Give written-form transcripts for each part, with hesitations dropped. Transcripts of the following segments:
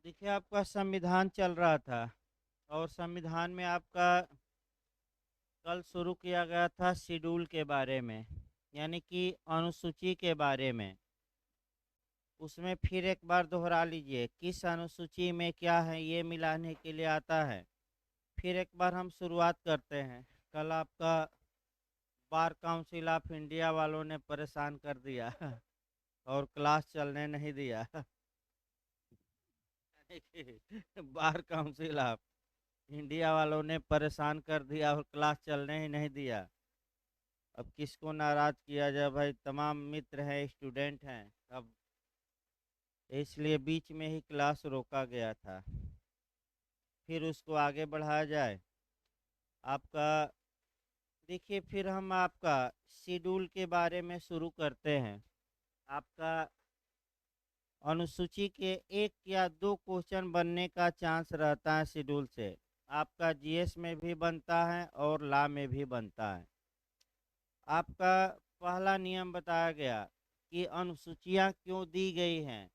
देखिए, आपका संविधान चल रहा था और संविधान में आपका कल शुरू किया गया था शेड्यूल के बारे में, यानी कि अनुसूची के बारे में। उसमें फिर एक बार दोहरा लीजिए किस अनुसूची में क्या है, ये मिलाने के लिए आता है। फिर एक बार हम शुरुआत करते हैं। कल आपका बार काउंसिल ऑफ इंडिया वालों ने परेशान कर दिया और क्लास चलने नहीं दिया बार काउंसिल ऑफ इंडिया वालों ने परेशान कर दिया और क्लास चलने ही नहीं दिया। अब किसको नाराज किया जाए भाई, तमाम मित्र हैं, स्टूडेंट हैं। अब इसलिए बीच में ही क्लास रोका गया था, फिर उसको आगे बढ़ाया जाए। आपका देखिए, फिर हम आपका शेड्यूल के बारे में शुरू करते हैं। आपका अनुसूची के एक या दो क्वेश्चन बनने का चांस रहता है शेड्यूल से। आपका जीएस में भी बनता है और लॉ में भी बनता है। आपका पहला नियम बताया गया कि अनुसूचियां क्यों दी गई हैं।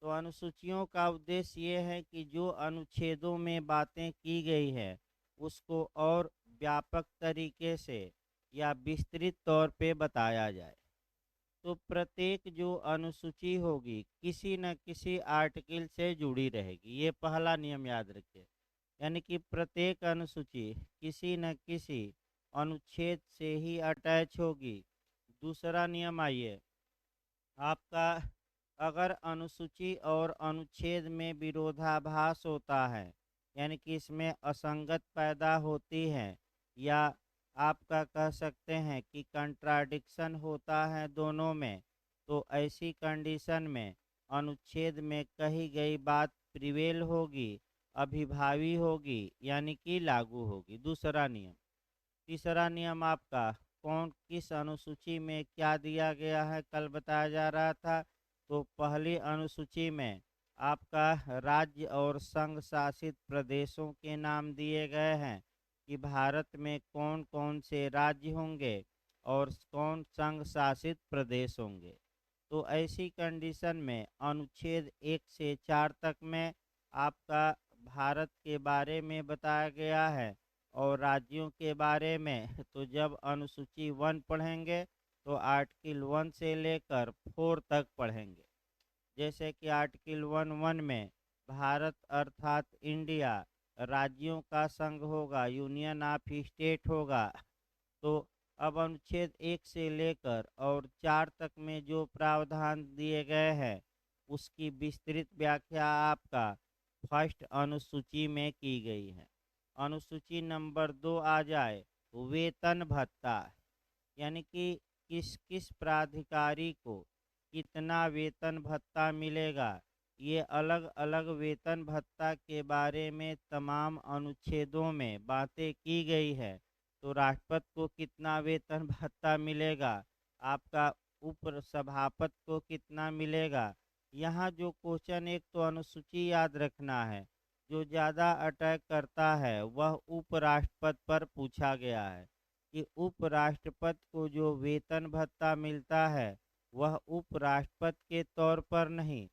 तो अनुसूचियों का उद्देश्य ये है कि जो अनुच्छेदों में बातें की गई है उसको और व्यापक तरीके से या विस्तृत तौर पे बताया जाए। तो प्रत्येक जो अनुसूची होगी किसी न किसी आर्टिकल से जुड़ी रहेगी, ये पहला नियम याद रखिए। यानी कि प्रत्येक अनुसूची किसी न किसी अनुच्छेद से ही अटैच होगी। दूसरा नियम आइए आपका, अगर अनुसूची और अनुच्छेद में विरोधाभास होता है, यानी कि इसमें असंगत पैदा होती है, या आपका कह सकते हैं कि कंट्राडिक्शन होता है दोनों में, तो ऐसी कंडीशन में अनुच्छेद में कही गई बात प्रिवेल होगी, अभिभावी होगी, यानी कि लागू होगी। दूसरा नियम। तीसरा नियम आपका, कौन किस अनुसूची में क्या दिया गया है कल बताया जा रहा था। तो पहली अनुसूची में आपका राज्य और संघ शासित प्रदेशों के नाम दिए गए हैं कि भारत में कौन कौन से राज्य होंगे और कौन संघ शासित प्रदेश होंगे। तो ऐसी कंडीशन में अनुच्छेद 1 से 4 तक में आपका भारत के बारे में बताया गया है और राज्यों के बारे में। तो जब अनुसूची 1 पढ़ेंगे तो आर्टिकल 1 से लेकर 4 तक पढ़ेंगे। जैसे कि आर्टिकल 1(1) में भारत अर्थात इंडिया राज्यों का संघ होगा, यूनियन ऑफ स्टेट होगा। तो अब अनुच्छेद 1 से लेकर और 4 तक में जो प्रावधान दिए गए हैं उसकी विस्तृत व्याख्या आपका फर्स्ट अनुसूची में की गई है। अनुसूची नंबर 2 आ जाए, वेतन भत्ता, यानी कि किस किस प्राधिकारी को कितना वेतन भत्ता मिलेगा। ये अलग अलग वेतन भत्ता के बारे में तमाम अनुच्छेदों में बातें की गई है। तो राष्ट्रपति को कितना वेतन भत्ता मिलेगा, आपका उप सभापति को कितना मिलेगा। यहाँ जो क्वेश्चन, एक तो अनुसूची याद रखना है, जो ज़्यादा अटैक करता है वह उपराष्ट्रपति पर पूछा गया है कि उपराष्ट्रपति को जो वेतन भत्ता मिलता है वह उपराष्ट्रपति के तौर पर नहीं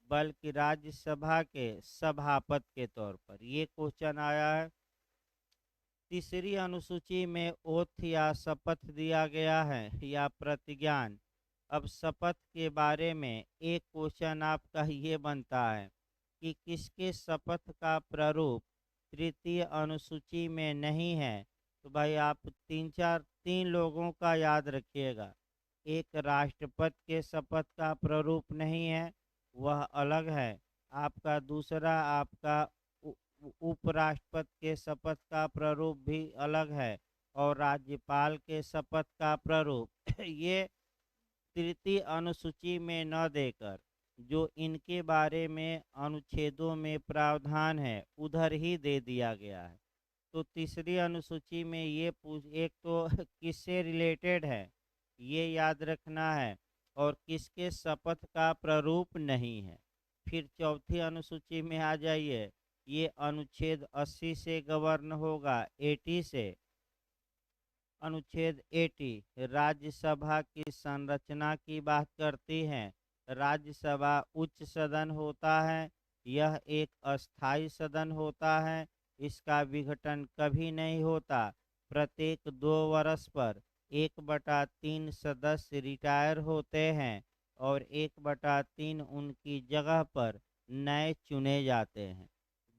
बल्कि राज्यसभा के सभापति के तौर पर। ये क्वेश्चन आया है। तीसरी अनुसूची में ओथ या शपथ दिया गया है या प्रतिज्ञान। अब शपथ के बारे में एक क्वेश्चन आपका ये बनता है कि किसके शपथ का प्रारूप तृतीय अनुसूची में नहीं है। तो भाई आप तीन लोगों का याद रखिएगा। एक राष्ट्रपति के शपथ का प्रारूप नहीं है, वह अलग है। आपका दूसरा आपका उपराष्ट्रपति के शपथ का प्रारूप भी अलग है और राज्यपाल के शपथ का प्रारूप ये तृतीय अनुसूची में न देकर जो इनके बारे में अनुच्छेदों में प्रावधान है उधर ही दे दिया गया है। तो तीसरी अनुसूची में ये पूछ, एक तो किससे रिलेटेड है ये याद रखना है और किसके शपथ का प्रारूप नहीं है। फिर चौथी अनुसूची में आ जाइए, ये अनुच्छेद 80 से गवर्न होगा, 80 से। अनुच्छेद 80 राज्यसभा की संरचना की बात करती है। राज्यसभा उच्च सदन होता है यह एक अस्थायी सदन होता है। इसका विघटन कभी नहीं होता। प्रत्येक 2 वर्ष पर 1/3 सदस्य रिटायर होते हैं और 1/3 उनकी जगह पर नए चुने जाते हैं।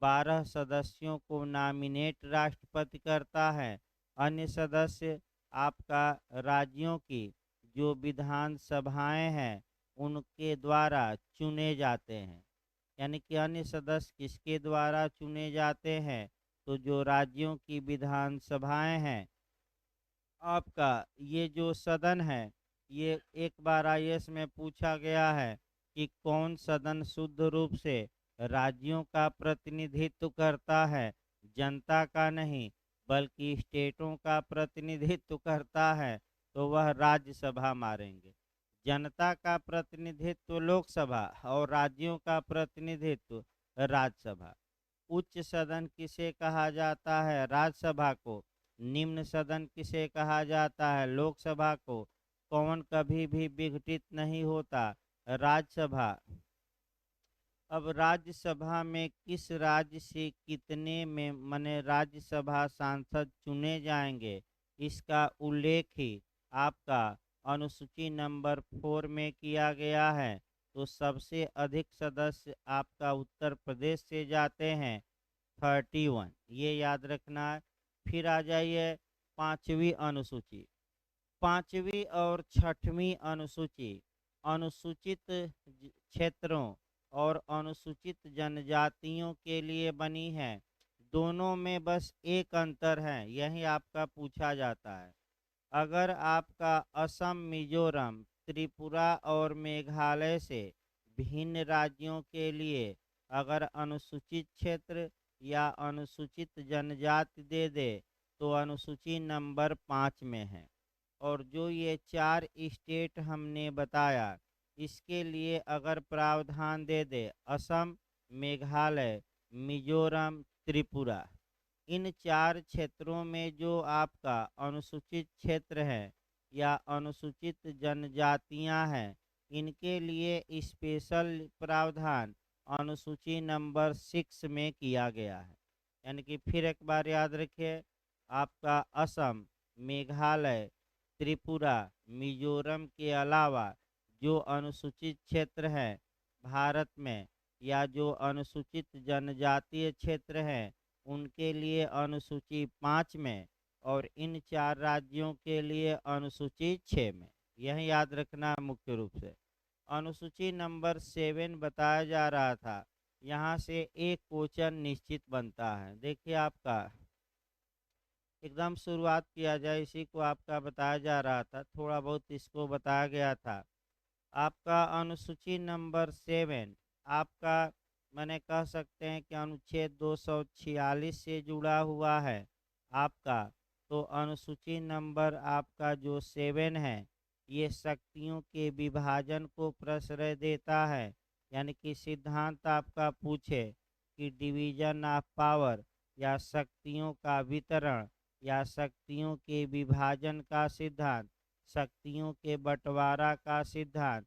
12 सदस्यों को नॉमिनेट राष्ट्रपति करता है। अन्य सदस्य आपका राज्यों की जो विधानसभाएं हैं उनके द्वारा चुने जाते हैं। यानी कि अन्य सदस्य किसके द्वारा चुने जाते हैं? तो जो राज्यों की विधानसभाएं हैं, आपका ये जो सदन है, ये एक बार आईएएस में पूछा गया है कि कौन सदन शुद्ध रूप से राज्यों का प्रतिनिधित्व करता है, जनता का नहीं बल्कि स्टेटों का प्रतिनिधित्व करता है, तो वह राज्यसभा मारेंगे। जनता का प्रतिनिधित्व लोकसभा और राज्यों का प्रतिनिधित्व राज्यसभा। उच्च सदन किसे कहा जाता है? राज्यसभा को। निम्न सदन किसे कहा जाता है? लोकसभा को। कौन कभी भी विघटित नहीं होता? राज्यसभा। अब राज्यसभा में किस राज्य से कितने में माने राज्यसभा सांसद चुने जाएंगे, इसका उल्लेख ही आपका अनुसूची नंबर 4 में किया गया है। तो सबसे अधिक सदस्य आपका उत्तर प्रदेश से जाते हैं, 31, ये याद रखना है। फिर आ जाइए पांचवी अनुसूची। पांचवी और छठवीं अनुसूची अनुसूचित क्षेत्रों और अनुसूचित जनजातियों के लिए बनी है। दोनों में बस एक अंतर है, यही आपका पूछा जाता है। अगर आपका असम, मिजोरम, त्रिपुरा और मेघालय से भिन्न राज्यों के लिए अगर अनुसूचित क्षेत्र या अनुसूचित जनजाति दे दे तो अनुसूची नंबर 5 में है। और जो ये 4 स्टेट हमने बताया, इसके लिए अगर प्रावधान दे दे असम, मेघालय, मिजोरम, त्रिपुरा, इन 4 क्षेत्रों में जो आपका अनुसूचित क्षेत्र है या अनुसूचित जनजातियां हैं, इनके लिए स्पेशल प्रावधान अनुसूची नंबर 6 में किया गया है। यानी कि फिर एक बार याद रखिए, आपका असम, मेघालय, त्रिपुरा, मिजोरम के अलावा जो अनुसूचित क्षेत्र है भारत में या जो अनुसूचित जनजातीय क्षेत्र हैं, उनके लिए अनुसूची 5 में और इन 4 राज्यों के लिए अनुसूची 6 में। यह याद रखना मुख्य रूप से। अनुसूची नंबर 7 बताया जा रहा था, यहाँ से एक क्वेश्चन निश्चित बनता है। देखिए आपका एकदम शुरुआत किया जाए, इसी को आपका बताया जा रहा था, थोड़ा बहुत इसको बताया गया था। आपका अनुसूची नंबर 7 आपका मैंने कह सकते हैं कि अनुच्छेद 246 से जुड़ा हुआ है आपका। तो अनुसूची नंबर आपका जो 7 है, ये शक्तियों के विभाजन को प्रश्रय देता है। यानी कि सिद्धांत आपका पूछे कि डिवीजन ऑफ पावर या शक्तियों का वितरण या शक्तियों के विभाजन का सिद्धांत, शक्तियों के बंटवारा का सिद्धांत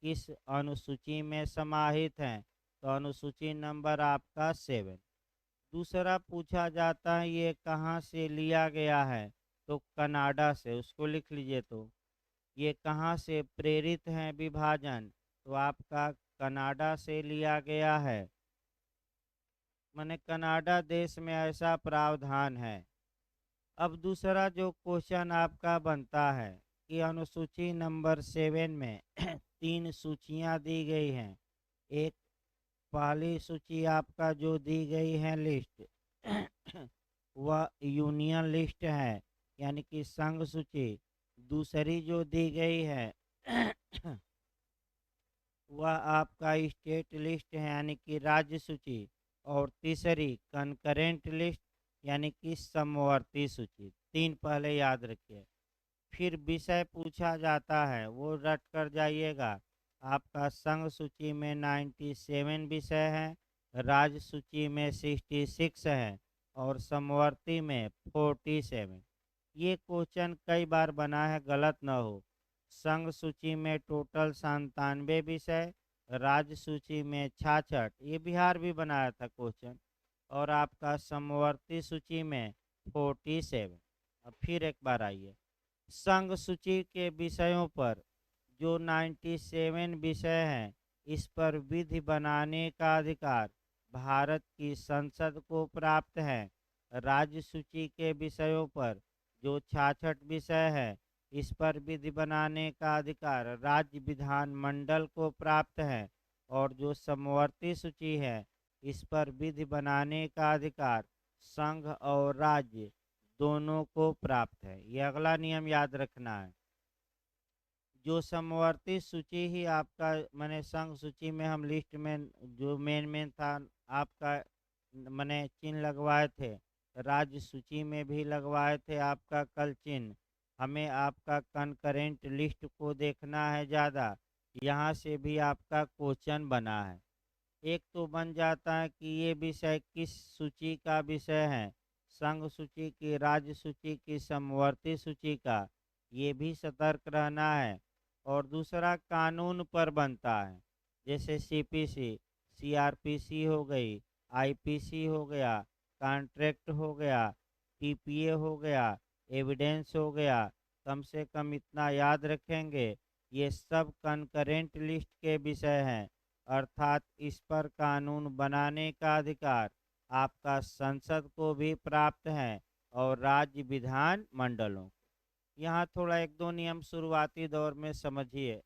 किस अनुसूची में समाहित है? तो अनुसूची नंबर आपका 7। दूसरा पूछा जाता है ये कहाँ से लिया गया है? तो कनाडा से, उसको लिख लीजिए। तो ये कहाँ से प्रेरित है विभाजन? तो आपका कनाडा से लिया गया है। माने कनाडा देश में ऐसा प्रावधान है। अब दूसरा जो क्वेश्चन आपका बनता है कि अनुसूची नंबर 7 में 3 सूचियां दी गई हैं। एक पहली सूची आपका जो दी गई है लिस्ट वह यूनियन लिस्ट है, यानी कि संघ सूची। दूसरी जो दी गई है वह आपका स्टेट लिस्ट है, यानी कि राज्य सूची। और तीसरी कंकरेंट लिस्ट, यानी कि समवर्ती सूची। 3 पहले याद रखिए। फिर विषय पूछा जाता है, वो रट कर जाइएगा। आपका संघ सूची में 97 विषय हैं, राज्य सूची में 66 है और समवर्ती में 47। ये क्वेश्चन कई बार बना है, गलत न हो। संघ सूची में टोटल 97 विषय, राज्य सूची में 66, ये बिहार भी बनाया था क्वेश्चन। और आपका समवर्ती सूची में 47। अब फिर एक बार आइए, संघ सूची के विषयों पर जो 97 विषय हैं, इस पर विधि बनाने का अधिकार भारत की संसद को प्राप्त है। राज्य सूची के विषयों पर जो 66 विषय है, इस पर विधि बनाने का अधिकार राज्य विधानमंडल को प्राप्त है। और जो समवर्ती सूची है, इस पर विधि बनाने का अधिकार संघ और राज्य दोनों को प्राप्त है। ये अगला नियम याद रखना है। जो समवर्ती सूची ही आपका मैंने संघ सूची में हम लिस्ट में जो मेन था आपका मैंने चिन्ह लगवाए थे, राज्य सूची में भी लगवाए थे आपका कल चिन्ह। हमें आपका कंकरेंट लिस्ट को देखना है ज़्यादा, यहाँ से भी आपका क्वेश्चन बना है। एक तो बन जाता है कि ये विषय किस सूची का विषय है, संघ सूची की, राज्य सूची की, समवर्ती सूची का, ये भी सतर्क रहना है। और दूसरा कानून पर बनता है, जैसे सीपीसी, सीआरपीसी हो गई, आईपीसी हो गया, कॉन्ट्रैक्ट हो गया, पीपीए हो गया, एविडेंस हो गया। कम से कम इतना याद रखेंगे, ये सब कंकरेंट लिस्ट के विषय हैं, अर्थात इस पर कानून बनाने का अधिकार आपका संसद को भी प्राप्त है और राज्य विधान मंडलों को। यहाँ थोड़ा एक दो नियम शुरुआती दौर में समझिए।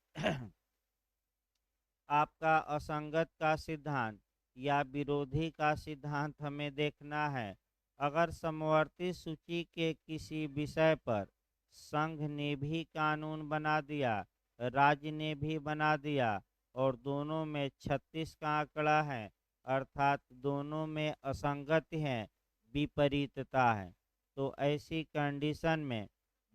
आपका असंगत का सिद्धांत या विरोधी का सिद्धांत हमें देखना है। अगर समवर्ती सूची के किसी विषय पर संघ ने भी कानून बना दिया, राज्य ने भी बना दिया, और दोनों में 36 का आंकड़ा है, अर्थात दोनों में असंगति है, विपरीतता है, तो ऐसी कंडीशन में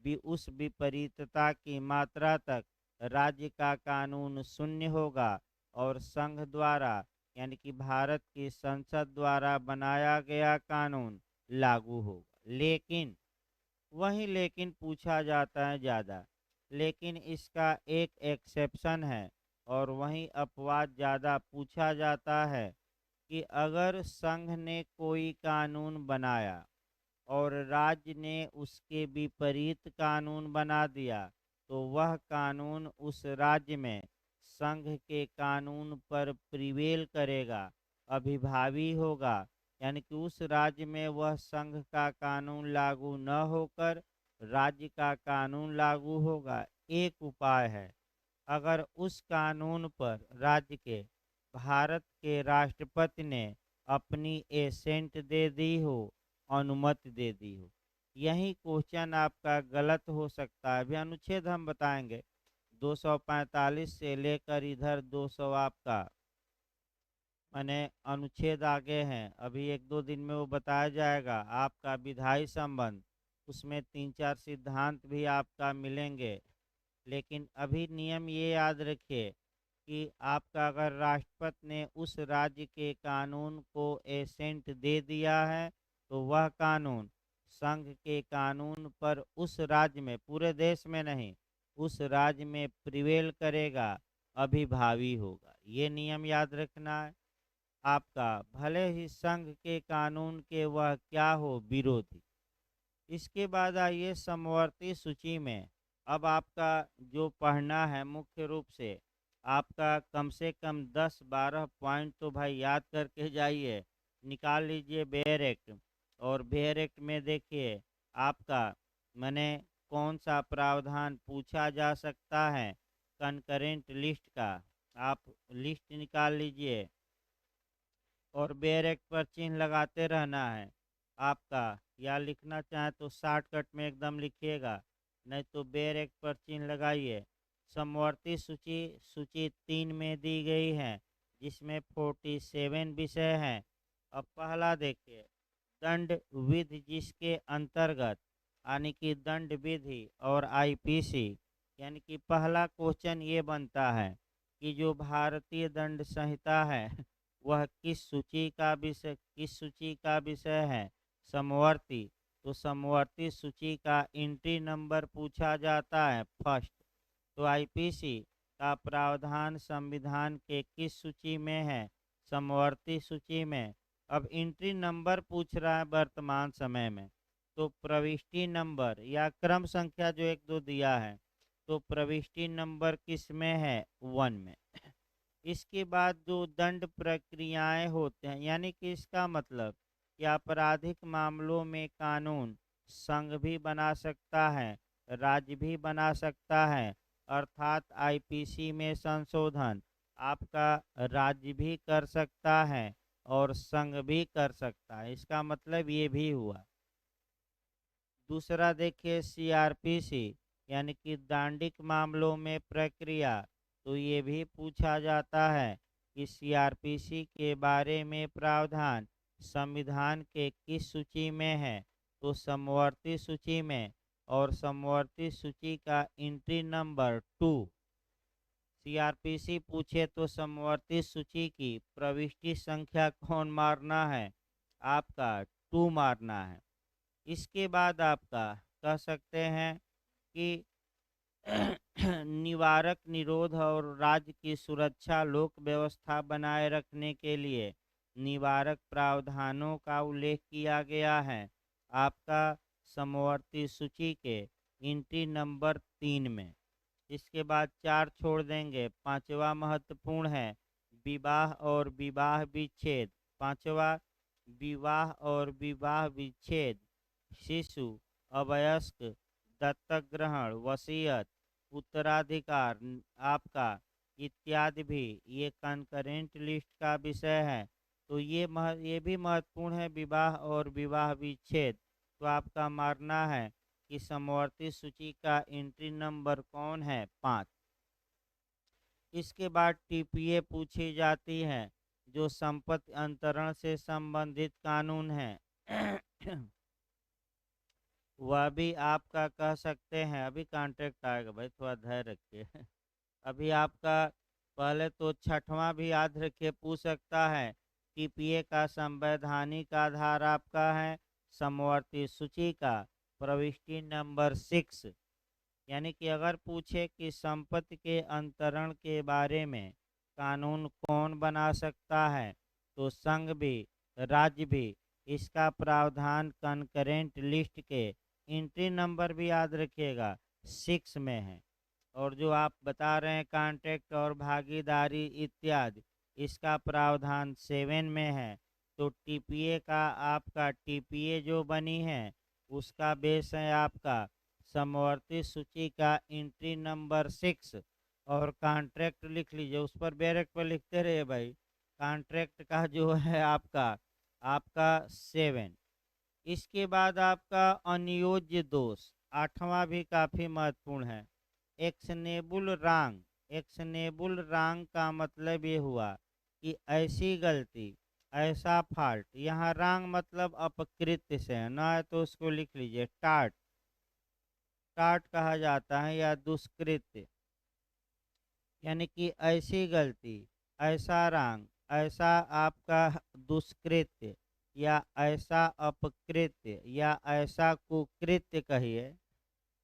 भी उस विपरीतता की मात्रा तक राज्य का कानून शून्य होगा और संघ द्वारा यानी कि भारत की संसद द्वारा बनाया गया कानून लागू होगा। लेकिन पूछा जाता है ज़्यादा, लेकिन इसका एक एक्सेप्शन है, और वहीं अपवाद ज़्यादा पूछा जाता है कि अगर संघ ने कोई कानून बनाया और राज्य ने उसके विपरीत कानून बना दिया, तो वह कानून उस राज्य में संघ के कानून पर प्रिवेल करेगा, अभिभावी होगा, यानी कि उस राज्य में वह संघ का कानून लागू न होकर राज्य का कानून लागू होगा। एक उपाय है, अगर उस कानून पर राज्य के भारत के राष्ट्रपति ने अपनी एसेंट दे दी हो, अनुमति दे दी हो। यही क्वेश्चन आपका गलत हो सकता है। अभी अनुच्छेद हम बताएंगे, 245 से लेकर इधर 200 आपका माने अनुच्छेद आगे हैं, अभी एक दो दिन में वो बताया जाएगा। आपका विधायी संबंध, उसमें 3-4 सिद्धांत भी आपका मिलेंगे। लेकिन अभी नियम ये याद रखिए कि आपका अगर राष्ट्रपति ने उस राज्य के कानून को एसेंट दे दिया है, तो वह कानून संघ के कानून पर उस राज्य में, पूरे देश में नहीं, उस राज्य में प्रिवेल करेगा, अभिभावी होगा। ये नियम याद रखना है आपका, भले ही संघ के कानून के वह क्या हो, विरोधी। इसके बाद आइए समवर्ती सूची में। अब आपका जो पढ़ना है मुख्य रूप से आपका कम से कम 10-12 पॉइंट तो भाई याद करके जाइए, निकाल लीजिए बेयर एक्ट। और बेयर एक्ट में देखिए आपका मैंने कौन सा प्रावधान पूछा जा सकता है कनकरेंट लिस्ट का, आप लिस्ट निकाल लीजिए और बेयर एक्ट पर चिन्ह लगाते रहना है आपका। या लिखना चाहें तो शॉर्टकट में एकदम लिखिएगा, नहीं तो बेयर एक्ट पर चिन्ह लगाइए। समवर्ती सूची सूची 3 में दी गई है, जिसमें 47 विषय हैं। अब पहला देखिए, दंड विधि, जिसके अंतर्गत यानी कि दंड विधि और आईपीसी, यानी कि पहला क्वेश्चन ये बनता है कि जो भारतीय दंड संहिता है वह किस सूची का विषय है, समवर्ती। तो समवर्ती सूची का एंट्री नंबर पूछा जाता है फर्स्ट। तो आईपीसी का प्रावधान संविधान के किस सूची में है? समवर्ती सूची में। अब एंट्री नंबर पूछ रहा है वर्तमान समय में, तो प्रविष्टि नंबर या क्रम संख्या जो 1 2 दिया है, तो प्रविष्टि नंबर किस में है? 1 में। इसके बाद जो दंड प्रक्रियाएं होते हैं, यानी कि इसका मतलब कि आपराधिक मामलों में कानून संघ भी बना सकता है, राज्य भी बना सकता है, अर्थात आईपीसी में संशोधन आपका राज्य भी कर सकता है और संघ भी कर सकता है। इसका मतलब ये भी हुआ। दूसरा देखिए सीआरपीसी, यानी कि दांडिक मामलों में प्रक्रिया, तो ये भी पूछा जाता है कि सीआरपीसी के बारे में प्रावधान संविधान के किस सूची में है? तो समवर्ती सूची में। और समवर्ती सूची का एंट्री नंबर 2। सीआरपीसी पूछे तो समवर्ती सूची की प्रविष्टि संख्या कौन मारना है? आपका 2 मारना है। इसके बाद आपका कह सकते हैं कि निवारक निरोध और राज्य की सुरक्षा लोक व्यवस्था बनाए रखने के लिए निवारक प्रावधानों का उल्लेख किया गया है आपका समवर्ती सूची के एंट्री नंबर 3 में। इसके बाद 4 छोड़ देंगे। पांचवा महत्वपूर्ण है विवाह और विवाह विच्छेद। पांचवा, विवाह और विवाह विच्छेद, शिशु, अवयस्क, दत्तक ग्रहण, वसीयत, उत्तराधिकार आपका इत्यादि भी ये कंकरेंट लिस्ट का विषय है। तो ये भी महत्वपूर्ण है विवाह और विवाह विच्छेद। तो आपका मानना है कि समवर्ती सूची का एंट्री नंबर कौन है? 5। इसके बाद टीपीए पूछी जाती है जो संपत्ति अंतरण से संबंधित कानून है। वह भी आपका कह सकते हैं, अभी कॉन्ट्रैक्ट आएगा भाई, थोड़ा धैर्य रखिए। अभी आपका पहले तो छठवां भी याद रखिए, पूछ सकता है। टीपीए का संवैधानिक आधार आपका है समवर्ती सूची का प्रविष्टि नंबर 6। यानी कि अगर पूछे कि संपत्ति के अंतरण के बारे में कानून कौन बना सकता है, तो संघ भी राज्य भी। इसका प्रावधान कंकरेंट लिस्ट के एंट्री नंबर भी याद रखिएगा 6 में है। और जो आप बता रहे हैं कॉन्ट्रैक्ट और भागीदारी इत्यादि, इसका प्रावधान 7 में है। तो टीपीए का आपका टीपीए जो बनी है उसका बेस है आपका समवर्ती सूची का एंट्री नंबर 6। और कॉन्ट्रैक्ट लिख लीजिए, उस पर बैरक पर लिखते रहिए भाई। कॉन्ट्रैक्ट का जो है आपका आपका 7। इसके बाद आपका अनियोज्य दोष 8वां भी काफी महत्वपूर्ण है। Actionable wrong. एक्शनेबल रॉन्ग का मतलब ये हुआ कि ऐसी गलती, ऐसा फॉल्ट। यहाँ रॉन्ग मतलब अपकृत्य से है ना, है तो उसको लिख लीजिए टाट। टाट कहा जाता है या दुष्कृत्य, यानी कि ऐसी गलती, ऐसा रॉन्ग, ऐसा आपका दुष्कृत्य या ऐसा अपकृत्य या ऐसा कुकृत्य कहिए,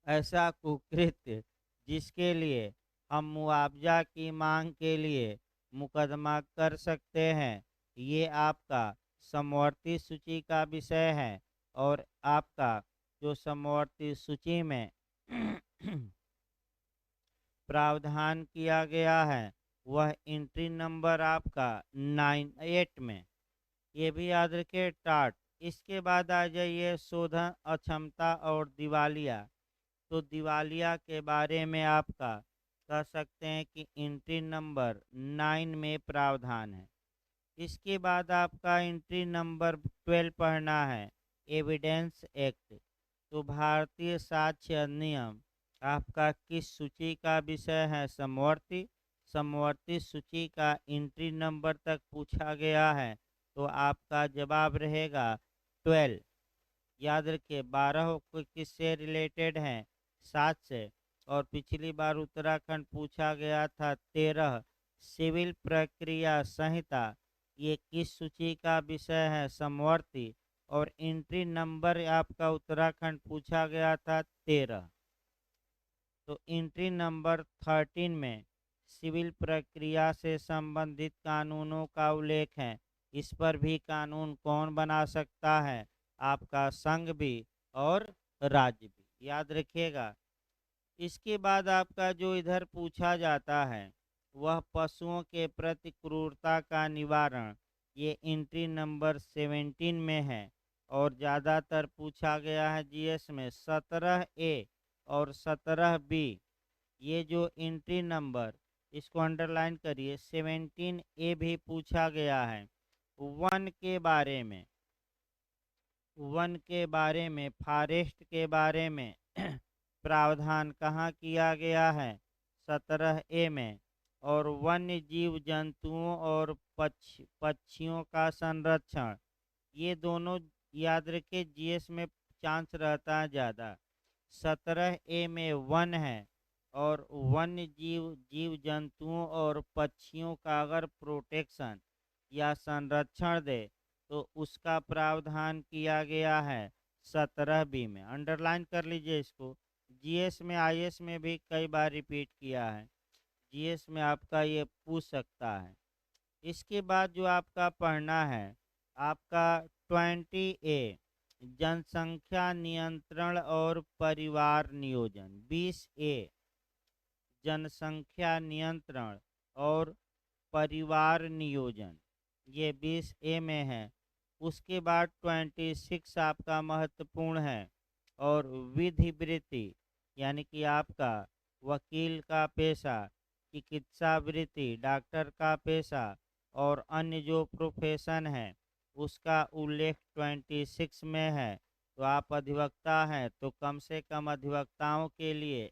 ऐसा कुकृत्य जिसके लिए हम मुआवजा की मांग के लिए मुकदमा कर सकते हैं, ये आपका समवर्ती सूची का विषय है। और आपका जो समवर्ती सूची में प्रावधान किया गया है वह एंट्री नंबर आपका 8 में। ये भी याद रखिए टाट। इसके बाद आ जाइए शोधन अक्षमता और दिवालिया। तो दिवालिया के बारे में आपका कह सकते हैं कि एंट्री नंबर 9 में प्रावधान है। इसके बाद आपका एंट्री नंबर 12 पढ़ना है एविडेंस एक्ट। तो भारतीय साक्ष्य अधिनियम आपका किस सूची का विषय है? समवर्ती। समवर्ती सूची का एंट्री नंबर तक पूछा गया है, तो आपका जवाब रहेगा 12। याद रखिए 12 किससे रिलेटेड हैं? 7 से। और पिछली बार उत्तराखंड पूछा गया था 13 सिविल प्रक्रिया संहिता, ये किस सूची का विषय है? समवर्ती। और एंट्री नंबर आपका उत्तराखंड पूछा गया था 13। तो एंट्री नंबर 13 में सिविल प्रक्रिया से संबंधित कानूनों का उल्लेख है। इस पर भी कानून कौन बना सकता है? आपका संघ भी और राज्य भी, याद रखिएगा। इसके बाद आपका जो इधर पूछा जाता है वह पशुओं के प्रति क्रूरता का निवारण, ये एंट्री नंबर 17 में है। और ज़्यादातर पूछा गया है जीएस में 17A और 17B। ये जो एंट्री नंबर, इसको अंडरलाइन करिए, 17A भी पूछा गया है। वन के बारे में, वन के बारे में, फॉरेस्ट के बारे में प्रावधान कहाँ किया गया है? 17A में। और वन्य जीव जंतुओं और पक्षियों का संरक्षण, ये दोनों याद रखिए, जीएस में चांस रहता है ज़्यादा। 17A में वन है, और वन्य जीव जंतुओं और पक्षियों का अगर प्रोटेक्शन या संरक्षण दे तो उसका प्रावधान किया गया है 17B में। अंडरलाइन कर लीजिए इसको। जीएस में, आईएएस में भी कई बार रिपीट किया है। जीएस में आपका ये पूछ सकता है। इसके बाद जो आपका पढ़ना है, आपका 20A जनसंख्या नियंत्रण और परिवार नियोजन। 20A जनसंख्या नियंत्रण और परिवार नियोजन, ये 20A में है। उसके बाद 26 आपका महत्वपूर्ण है, और विधि वृत्ति, यानी कि आपका वकील का पेशा, चिकित्सा वृत्ति, डॉक्टर का पेशा और अन्य जो प्रोफेशन है उसका उल्लेख 26 में है। तो आप अधिवक्ता हैं तो कम से कम अधिवक्ताओं के लिए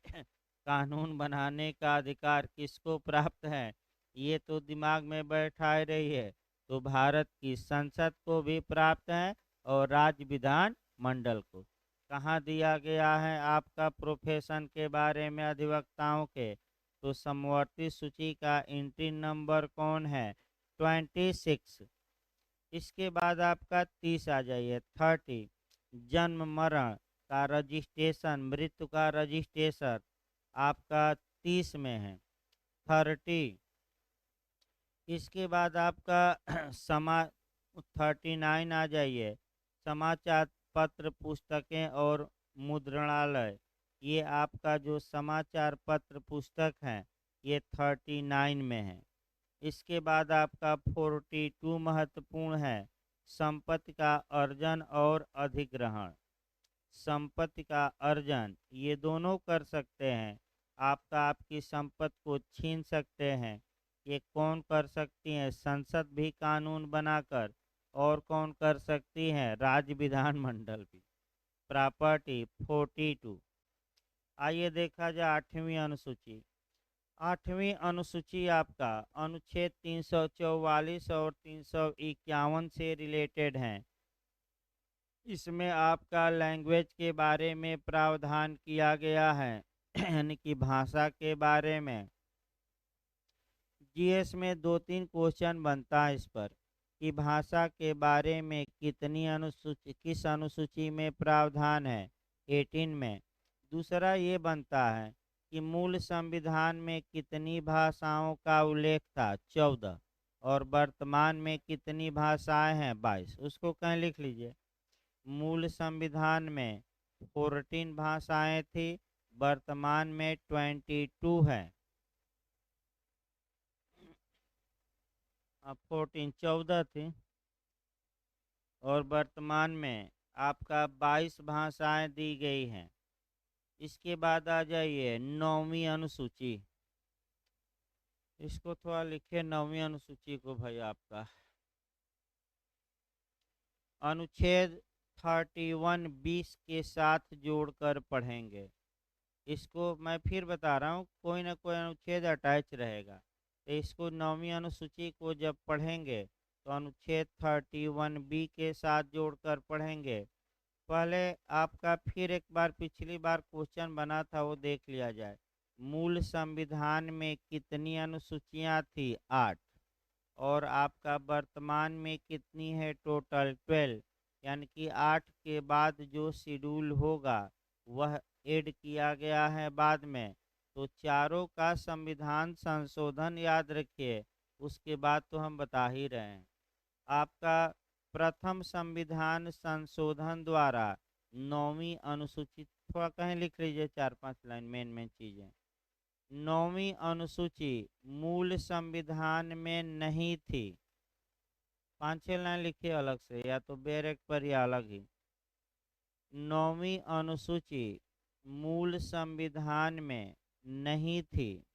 कानून बनाने का अधिकार किसको प्राप्त है? ये तो दिमाग में बैठाए रही है। तो भारत की संसद को भी प्राप्त है और राज्य विधान मंडल को। कहाँ दिया गया है आपका प्रोफेशन के बारे में अधिवक्ताओं के? तो समवर्ती सूची का एंट्री नंबर कौन है? 26। इसके बाद आपका 30 आ जाइए, 30 जन्म मरण का रजिस्ट्रेशन, मृत्यु का रजिस्ट्रेशन आपका 30 में है, 30। इसके बाद आपका समा 39 आ जाइए, समाचार पत्र, पुस्तकें और मुद्रणालय, ये आपका जो समाचार पत्र पुस्तक है ये 39 में है। इसके बाद आपका 42 महत्वपूर्ण है, संपत्ति का अर्जन और अधिग्रहण। संपत्ति का अर्जन ये दोनों कर सकते हैं, आपकी संपत्ति को छीन सकते हैं। ये कौन कर सकती है? संसद भी कानून बनाकर। और कौन कर सकती है? राज्य विधानमंडल भी। प्रॉपर्टी 42। आइए देखा जाए 8वीं अनुसूची। 8वीं अनुसूची आपका अनुच्छेद 344 और 351 से रिलेटेड है। इसमें आपका लैंग्वेज के बारे में प्रावधान किया गया है यानी कि भाषा के बारे में। जीएस में 2-3 क्वेश्चन बनता है इस पर कि भाषा के बारे में कितनी अनुसूची, किस अनुसूची में प्रावधान है? 18 में। दूसरा ये बनता है कि मूल संविधान में कितनी भाषाओं का उल्लेख था? 14। और वर्तमान में कितनी भाषाएं हैं? 22। उसको कहीं लिख लीजिए। मूल संविधान में 14 भाषाएं थी, वर्तमान में 22 है। 14 थी और वर्तमान में आपका 22 भाषाएं दी गई हैं। इसके बाद आ जाइए 9वीं अनुसूची। इसको थोड़ा लिखिए 9वीं अनुसूची को भाई। आपका अनुच्छेद 31 के साथ जोड़कर पढ़ेंगे। इसको मैं फिर बता रहा हूँ, कोई ना कोई अनुच्छेद अटैच रहेगा। तो इसको 9वीं अनुसूची को जब पढ़ेंगे तो अनुच्छेद 31B के साथ जोड़कर पढ़ेंगे। पहले आपका फिर एक बार पिछली बार क्वेश्चन बना था वो देख लिया जाए। मूल संविधान में कितनी अनुसूचियां थी? 8। और आपका वर्तमान में कितनी है? टोटल 12। यानी कि 8 के बाद जो शेड्यूल होगा वह ऐड किया गया है बाद में। तो चारों का संविधान संशोधन याद रखिए, उसके बाद तो हम बता ही रहे हैं। आपका प्रथम संविधान संशोधन द्वारा 9वीं अनुसूची, थोड़ा कहीं लिख लीजिए 4-5 लाइन मेन मेन चीजें। 9वीं अनुसूची मूल संविधान में नहीं थी। 5-6 लाइन लिखिए अलग से, या तो बैरक पर या अलग ही। 9वीं अनुसूची मूल संविधान में नहीं थी,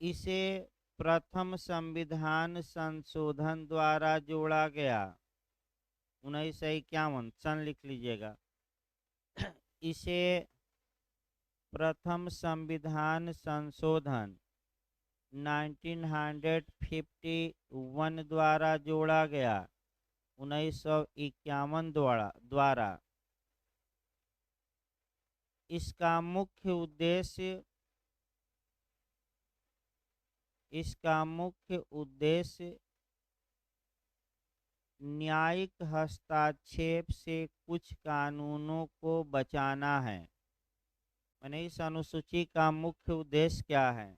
इसे प्रथम संविधान संशोधन द्वारा जोड़ा गया। 1951 सन लिख लीजिएगा। इसे प्रथम संविधान संशोधन 1951 द्वारा जोड़ा गया, 1951 द्वारा। इसका मुख्य उद्देश्य न्यायिक हस्तक्षेप से कुछ कानूनों को बचाना है। मैंने इस अनुसूची का मुख्य उद्देश्य क्या है?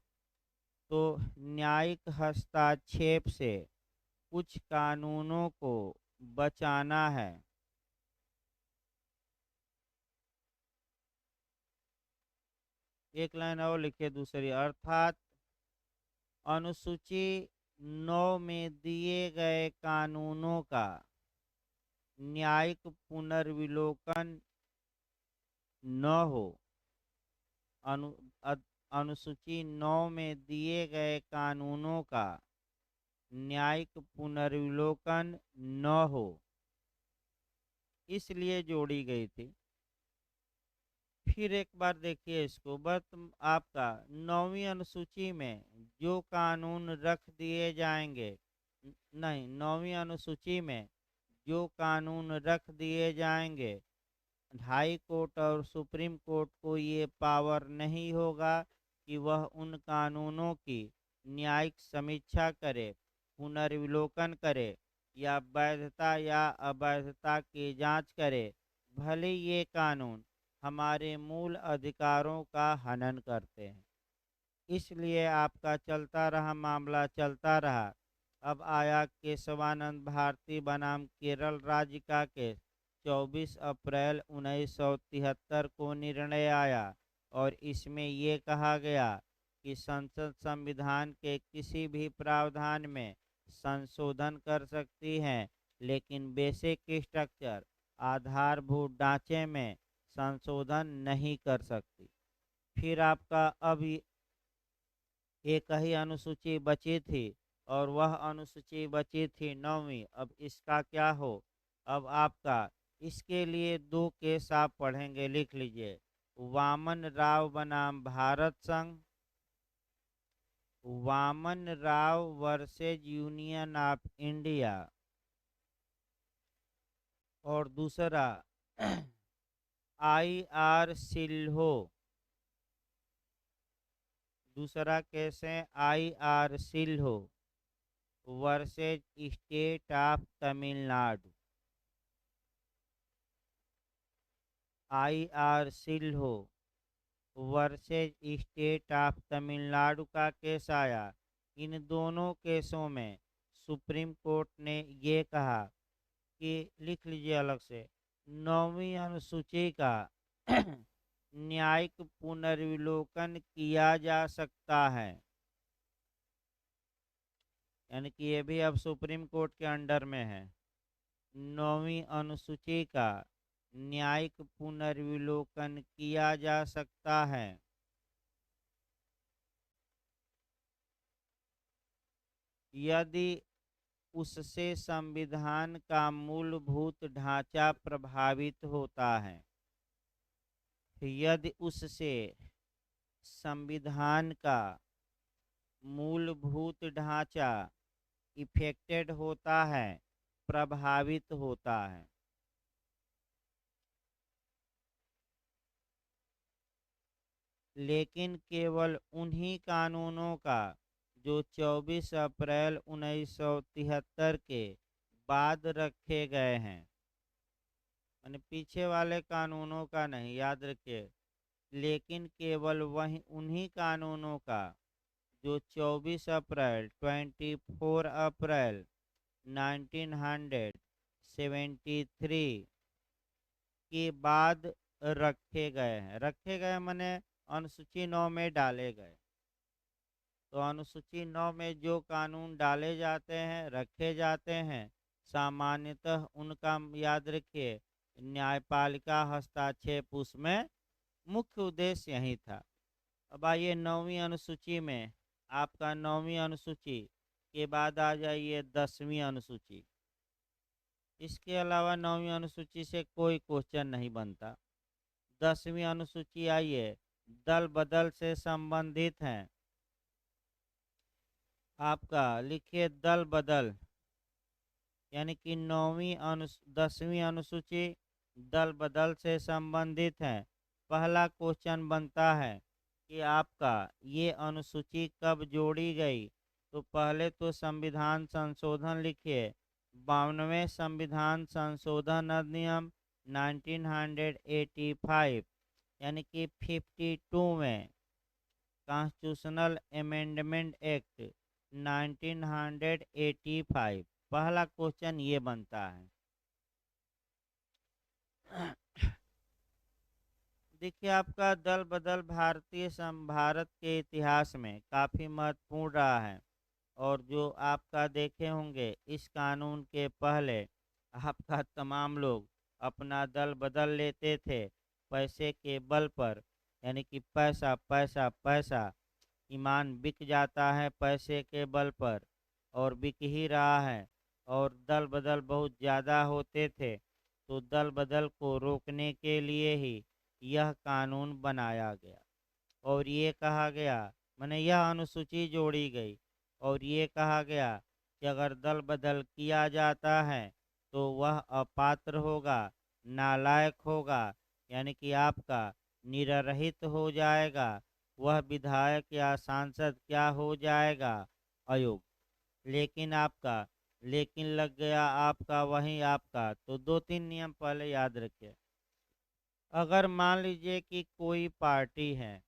तो न्यायिक हस्तक्षेप से कुछ कानूनों को बचाना है। एक लाइन और लिखिए दूसरी, अर्थात अनुसूची 9 में दिए गए कानूनों का न्यायिक पुनर्विलोकन न हो। अनुसूची 9 में दिए गए कानूनों का न्यायिक पुनर्विलोकन न हो, इसलिए जोड़ी गई थी। फिर एक बार देखिए इसको, आपका 9वीं अनुसूची में जो कानून रख दिए जाएंगे, नहीं, 9वीं अनुसूची में जो कानून रख दिए जाएंगे, हाई कोर्ट और सुप्रीम कोर्ट को ये पावर नहीं होगा कि वह उन कानूनों की न्यायिक समीक्षा करे, पुनर्विलोकन करे या वैधता या अवैधता की जांच करे, भले ये कानून हमारे मूल अधिकारों का हनन करते हैं। इसलिए आपका चलता रहा मामला, चलता रहा। अब आया केशवानंद भारती बनाम केरल राज्य का केस। 24 अप्रैल 1973 को निर्णय आया और इसमें ये कहा गया कि संसद संविधान के किसी भी प्रावधान में संशोधन कर सकती है, लेकिन बेसिक स्ट्रक्चर, आधारभूत ढांचे में संशोधन नहीं कर सकती। फिर आपका अब एक ही अनुसूची बची थी और वह अनुसूची बची थी 9वीं। अब इसका क्या हो? अब आपका इसके लिए 2 केस आप पढ़ेंगे, लिख लीजिए। वामन राव बनाम भारत संघ, Vaman Rao versus Union of India, और दूसरा IR सिल्हो। दूसरा केस है IR Coelho versus State of Tamil Nadu. IR Coelho versus State of Tamil Nadu का केस आया। इन दोनों केसों में सुप्रीम कोर्ट ने ये कहा कि, लिख लीजिए अलग से, 9वीं अनुसूची का न्यायिक पुनर्विलोकन किया जा सकता है। यानी कि ये भी अब सुप्रीम कोर्ट के अंडर में है। 9वीं अनुसूची का न्यायिक पुनर्विलोकन किया जा सकता है यदि उससे संविधान का मूलभूत ढांचा प्रभावित होता है। यदि उससे संविधान का मूलभूत ढांचा इफेक्टेड होता है, प्रभावित होता है। लेकिन केवल उन्हीं कानूनों का जो 24 अप्रैल 1973 के बाद रखे गए हैं, यानी पीछे वाले कानूनों का नहीं, याद रखिए। लेकिन केवल वही उन्हीं कानूनों का जो 24 अप्रैल 24 अप्रैल 1973 के बाद रखे गए माने अनुसूची 9 में डाले गए। तो अनुसूची 9 में जो कानून डाले जाते हैं, रखे जाते हैं, सामान्यतः उनका याद रखिए न्यायपालिका हस्तक्षेप उसमें मुख्य उद्देश्य यही था। अब आइए 9वीं अनुसूची में, आपका 9वीं अनुसूची के बाद आ जाइए 10वीं अनुसूची। इसके अलावा 9वीं अनुसूची से कोई क्वेश्चन नहीं बनता। 10वीं अनुसूची आइए, दल बदल से संबंधित हैं। आपका लिखिए दल बदल, यानी कि 10वीं अनुसूची दल बदल से संबंधित है। पहला क्वेश्चन बनता है कि आपका ये अनुसूची कब जोड़ी गई। तो पहले तो संविधान संशोधन लिखिए, 52वें संविधान संशोधन अधिनियम 1985, यानी कि 52 में कॉन्स्टिट्यूशनल अमेंडमेंट एक्ट 1985। पहला क्वेश्चन ये बनता है। देखिए आपका दल बदल भारत के इतिहास में काफ़ी महत्वपूर्ण रहा है। और जो आपका देखे होंगे इस कानून के पहले आपका तमाम लोग अपना दल बदल लेते थे पैसे के बल पर, यानी कि पैसा पैसा पैसा, ईमान बिक जाता है पैसे के बल पर और बिक ही रहा है। और दल बदल बहुत ज़्यादा होते थे, तो दल बदल को रोकने के लिए ही यह कानून बनाया गया। और ये कहा गया, माने यह अनुसूची जोड़ी गई और ये कहा गया कि अगर दल बदल किया जाता है तो वह अपात्र होगा, नालायक होगा, यानी कि आपका निरर्हित हो जाएगा। वह विधायक या सांसद क्या हो जाएगा, अयोग्य। लेकिन लग गया आपका वही आपका। तो 2-3 नियम पहले याद रखिए। अगर मान लीजिए कि कोई पार्टी है,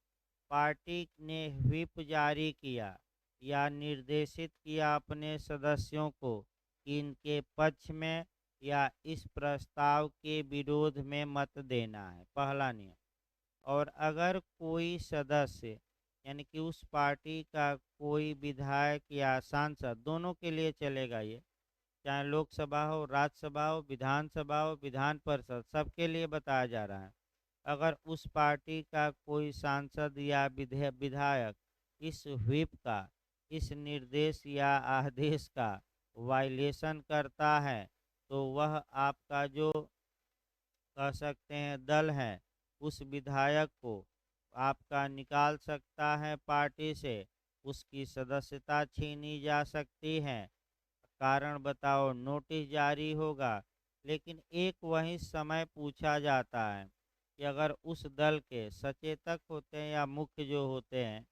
पार्टी ने व्हिप जारी किया या निर्देशित किया अपने सदस्यों को कि इनके पक्ष में या इस प्रस्ताव के विरोध में मत देना है, पहला नियम। और अगर कोई सदस्य, यानी कि उस पार्टी का कोई विधायक या सांसद, दोनों के लिए चलेगा ये, चाहे लोकसभा हो, राज्यसभा हो, विधानसभा हो, विधान परिषद, सबके लिए बताया जा रहा है। अगर उस पार्टी का कोई सांसद या विधायक इस व्हिप का, इस निर्देश या आदेश का वायलेशन करता है तो वह आपका जो कह सकते हैं दल है, उस विधायक को आपका निकाल सकता है पार्टी से, उसकी सदस्यता छीनी जा सकती है। कारण बताओ, नोटिस जारी होगा। लेकिन एक वही समय पूछा जाता है कि अगर उस दल के सचेतक होते हैं या मुख्य जो होते हैं,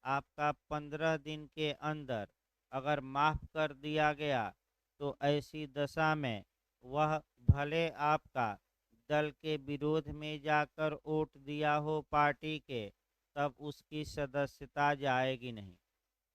आपका 15 दिन के अंदर अगर माफ़ कर दिया गया तो ऐसी दशा में वह भले आपका दल के विरोध में जाकर वोट दिया हो पार्टी के, तब उसकी सदस्यता जाएगी नहीं।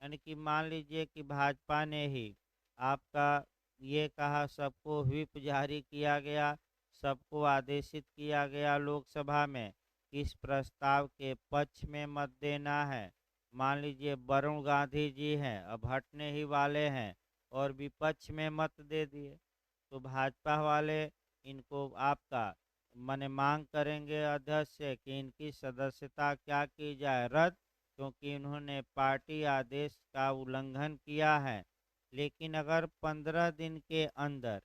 यानी कि मान लीजिए कि भाजपा ने ही आपका ये कहा, सबको व्हिप जारी किया गया, सबको आदेशित किया गया लोकसभा में कि इस प्रस्ताव के पक्ष में मत देना है। मान लीजिए वरुण गांधी जी हैं, अब हटने ही वाले हैं और विपक्ष में मत दे दिए, तो भाजपा वाले इनको आपका माने मांग करेंगे अध्यक्ष से कि इनकी सदस्यता क्या की जाए, रद्द, क्योंकि इन्होंने पार्टी आदेश का उल्लंघन किया है। लेकिन अगर 15 दिन के अंदर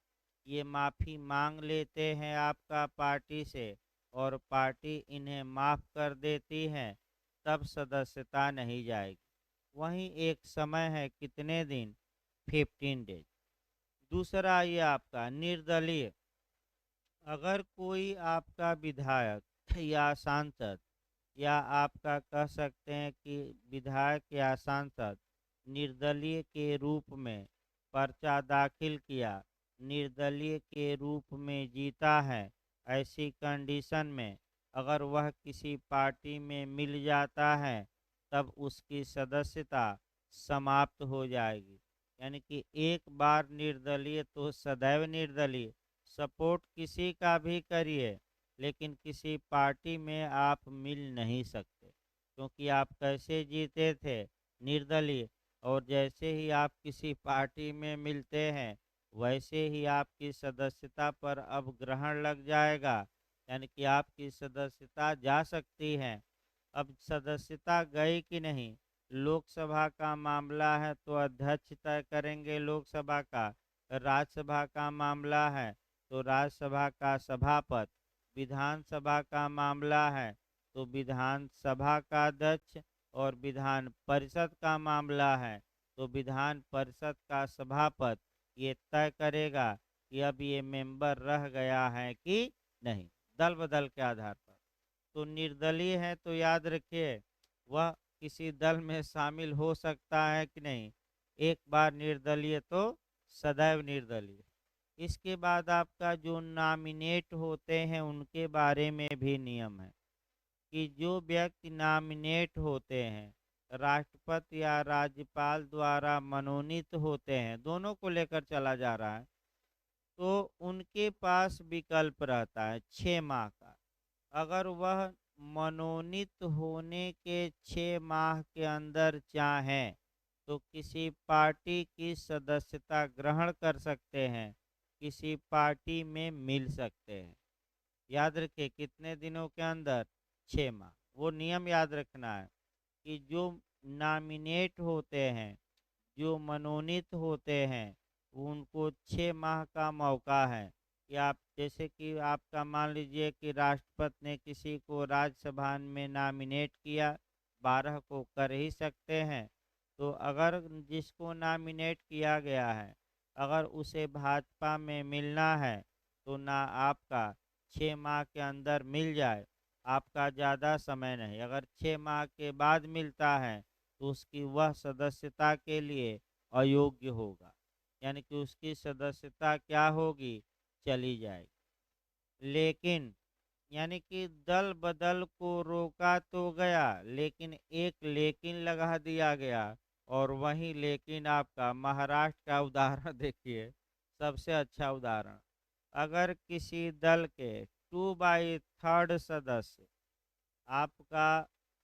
ये माफ़ी मांग लेते हैं आपका पार्टी से और पार्टी इन्हें माफ़ कर देती है, तब सदस्यता नहीं जाएगी। वहीं एक समय है, कितने दिन, 15 डेज। दूसरा ये आपका निर्दलीय। अगर कोई आपका विधायक या सांसद या आपका कह सकते हैं कि विधायक या सांसद निर्दलीय के रूप में पर्चा दाखिल किया, निर्दलीय के रूप में जीता है, ऐसी कंडीशन में अगर वह किसी पार्टी में मिल जाता है तब उसकी सदस्यता समाप्त हो जाएगी। यानी कि एक बार निर्दलीय तो सदैव निर्दलीय, सपोर्ट किसी का भी करिए लेकिन किसी पार्टी में आप मिल नहीं सकते, क्योंकि आप कैसे जीते थे, निर्दलीय। और जैसे ही आप किसी पार्टी में मिलते हैं वैसे ही आपकी सदस्यता पर अब ग्रहण लग जाएगा, यानी कि आपकी सदस्यता जा सकती है। अब सदस्यता गई कि नहीं, लोकसभा का मामला है तो अध्यक्ष तय करेंगे लोकसभा का, राज्यसभा का मामला है तो राज्यसभा का सभापति, विधानसभा का मामला है तो विधानसभा का अध्यक्ष, और विधान परिषद का मामला है तो विधान परिषद का सभापति ये तय करेगा कि अब ये मेंबर रह गया है कि नहीं, दल बदल के आधार पर। तो निर्दलीय है तो याद रखिए वह किसी दल में शामिल हो सकता है कि नहीं, एक बार निर्दलीय तो सदैव निर्दलीय। इसके बाद आपका जो नॉमिनेट होते हैं उनके बारे में भी नियम है कि जो व्यक्ति नॉमिनेट होते हैं, राष्ट्रपति या राज्यपाल द्वारा मनोनीत होते हैं, दोनों को लेकर चला जा रहा है, तो उनके पास विकल्प रहता है 6 माह का। अगर वह मनोनीत होने के 6 माह के अंदर चाहें तो किसी पार्टी की सदस्यता ग्रहण कर सकते हैं, किसी पार्टी में मिल सकते हैं। याद रखिए कितने दिनों के अंदर, 6 माह। वो नियम याद रखना है कि जो नॉमिनेट होते हैं, जो मनोनीत होते हैं, उनको 6 माह का मौका है कि आप, जैसे कि आपका मान लीजिए कि राष्ट्रपति ने किसी को राज्यसभा में नॉमिनेट किया, 12 को कर ही सकते हैं। तो अगर जिसको नॉमिनेट किया गया है अगर उसे भाजपा में मिलना है तो ना आपका 6 माह के अंदर मिल जाए, आपका ज़्यादा समय नहीं, अगर 6 माह के बाद मिलता है तो उसकी वह सदस्यता के लिए अयोग्य होगा, यानी कि उसकी सदस्यता क्या होगी, चली जाएगी। लेकिन यानी कि दल बदल को रोका तो गया लेकिन एक लेकिन लगा दिया गया, और वही लेकिन आपका महाराष्ट्र का उदाहरण देखिए, सबसे अच्छा उदाहरण। अगर किसी दल के 2/3 सदस्य, आपका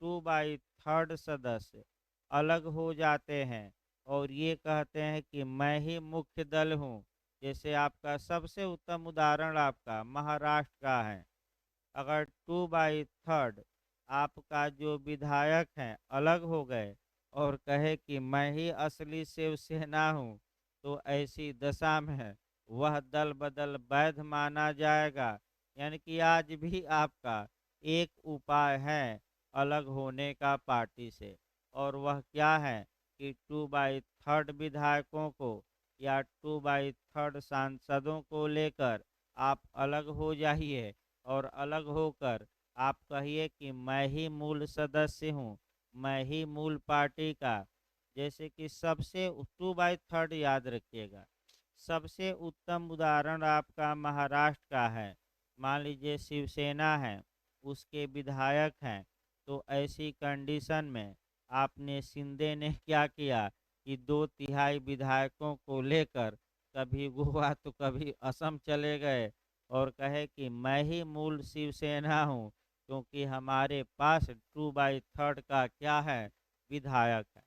2/3 सदस्य अलग हो जाते हैं और ये कहते हैं कि मैं ही मुख्य दल हूँ, जैसे आपका सबसे उत्तम उदाहरण आपका महाराष्ट्र का है। अगर 2/3 आपका जो विधायक हैं अलग हो गए और कहे कि मैं ही असली शिवसेना हूँ, तो ऐसी दशा में वह दल बदल वैध माना जाएगा। यानी कि आज भी आपका एक उपाय है अलग होने का पार्टी से, और वह क्या है कि 2/3 विधायकों को या 2/3 सांसदों को लेकर आप अलग हो जाइए, और अलग होकर आप कहिए कि मैं ही मूल सदस्य हूँ, मैं ही मूल पार्टी का। जैसे कि सबसे 2/3 याद रखिएगा, सबसे उत्तम उदाहरण आपका महाराष्ट्र का है। मान लीजिए शिवसेना है, उसके विधायक हैं, तो ऐसी कंडीशन में आपने शिंदे ने क्या किया कि 2/3 विधायकों को लेकर कभी गोवा तो कभी असम चले गए और कहे कि मैं ही मूल शिवसेना हूँ, क्योंकि हमारे पास 2/3 का क्या है, विधायक है।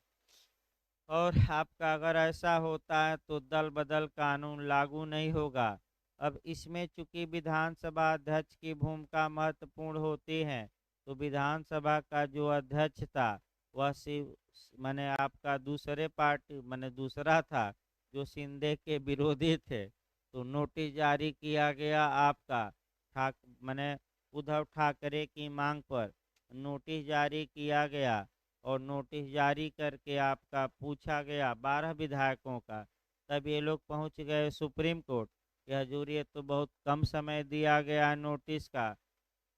और आपका अगर ऐसा होता है तो दल बदल कानून लागू नहीं होगा। अब इसमें चूंकि विधानसभा अध्यक्ष की भूमिका महत्वपूर्ण होती है, तो विधानसभा का जो अध्यक्ष था वह शिव माने आपका दूसरे पार्टी माने दूसरा था, जो शिंदे के विरोधी थे। तो नोटिस जारी किया गया आपका माने उद्धव ठाकरे की मांग पर नोटिस जारी किया गया, और नोटिस जारी करके आपका पूछा गया 12 विधायकों का। तब ये लोग पहुंच गए सुप्रीम कोर्ट कि हजूर ये तो बहुत कम समय दिया गया है नोटिस का,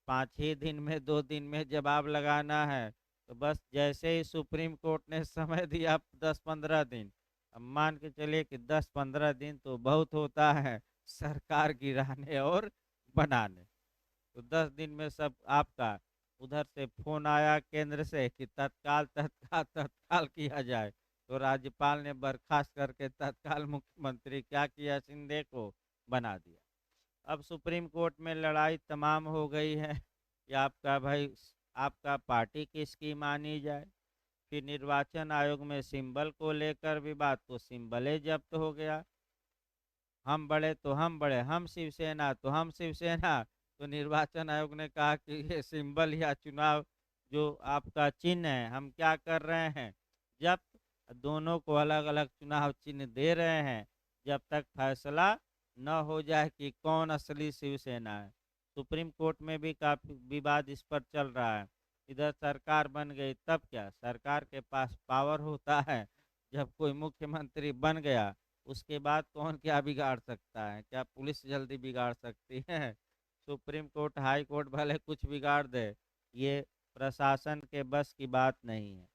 5 ही दिन में 2 दिन में जवाब लगाना है। तो बस जैसे ही सुप्रीम कोर्ट ने समय दिया 10-15 दिन, अब मान के चलिए कि 10-15 दिन तो बहुत होता है सरकार गिराने और बनाने। तो 10 दिन में सब आपका उधर से फोन आया केंद्र से कि तत्काल तत्काल तत्काल किया जाए। तो राज्यपाल ने बर्खास्त करके तत्काल मुख्यमंत्री क्या किया, शिंदे को बना दिया। अब सुप्रीम कोर्ट में लड़ाई तमाम हो गई है कि आपका भाई आपका पार्टी किसकी मानी जाए। फिर निर्वाचन आयोग में सिंबल को लेकर विवाद, तो सिंबल जब्त हो गया। हम बड़े तो हम बड़े, हम शिवसेना तो हम शिवसेना। तो निर्वाचन आयोग ने कहा कि ये सिंबल या चुनाव जो आपका चिन्ह है हम क्या कर रहे हैं, जब दोनों को अलग अलग चुनाव चिन्ह दे रहे हैं, जब तक फैसला न हो जाए कि कौन असली शिवसेना है। सुप्रीम कोर्ट में भी काफी विवाद इस पर चल रहा है। इधर सरकार बन गई, तब क्या सरकार के पास पावर होता है, जब कोई मुख्यमंत्री बन गया उसके बाद कौन क्या बिगाड़ सकता है, क्या पुलिस जल्दी बिगाड़ सकती है? सुप्रीम कोर्ट हाई कोर्ट भले कुछ बिगाड़ दे, ये प्रशासन के बस की बात नहीं है।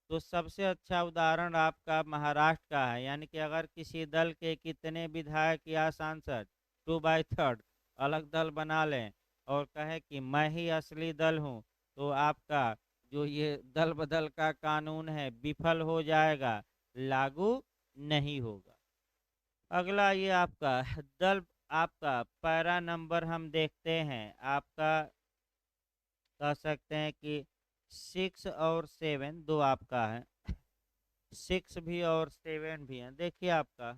तो सबसे अच्छा उदाहरण आपका महाराष्ट्र का है, यानी कि अगर किसी दल के कितने विधायक या सांसद 2/3 अलग दल बना लें और कहें कि मैं ही असली दल हूँ, तो आपका जो ये दल बदल का कानून है विफल हो जाएगा, लागू नहीं होगा। अगला ये आपका दल, आपका पैरा नंबर हम देखते हैं, आपका कह सकते हैं कि 6 और 7 दो आपका है, 6 भी और 7 भी है। देखिए आपका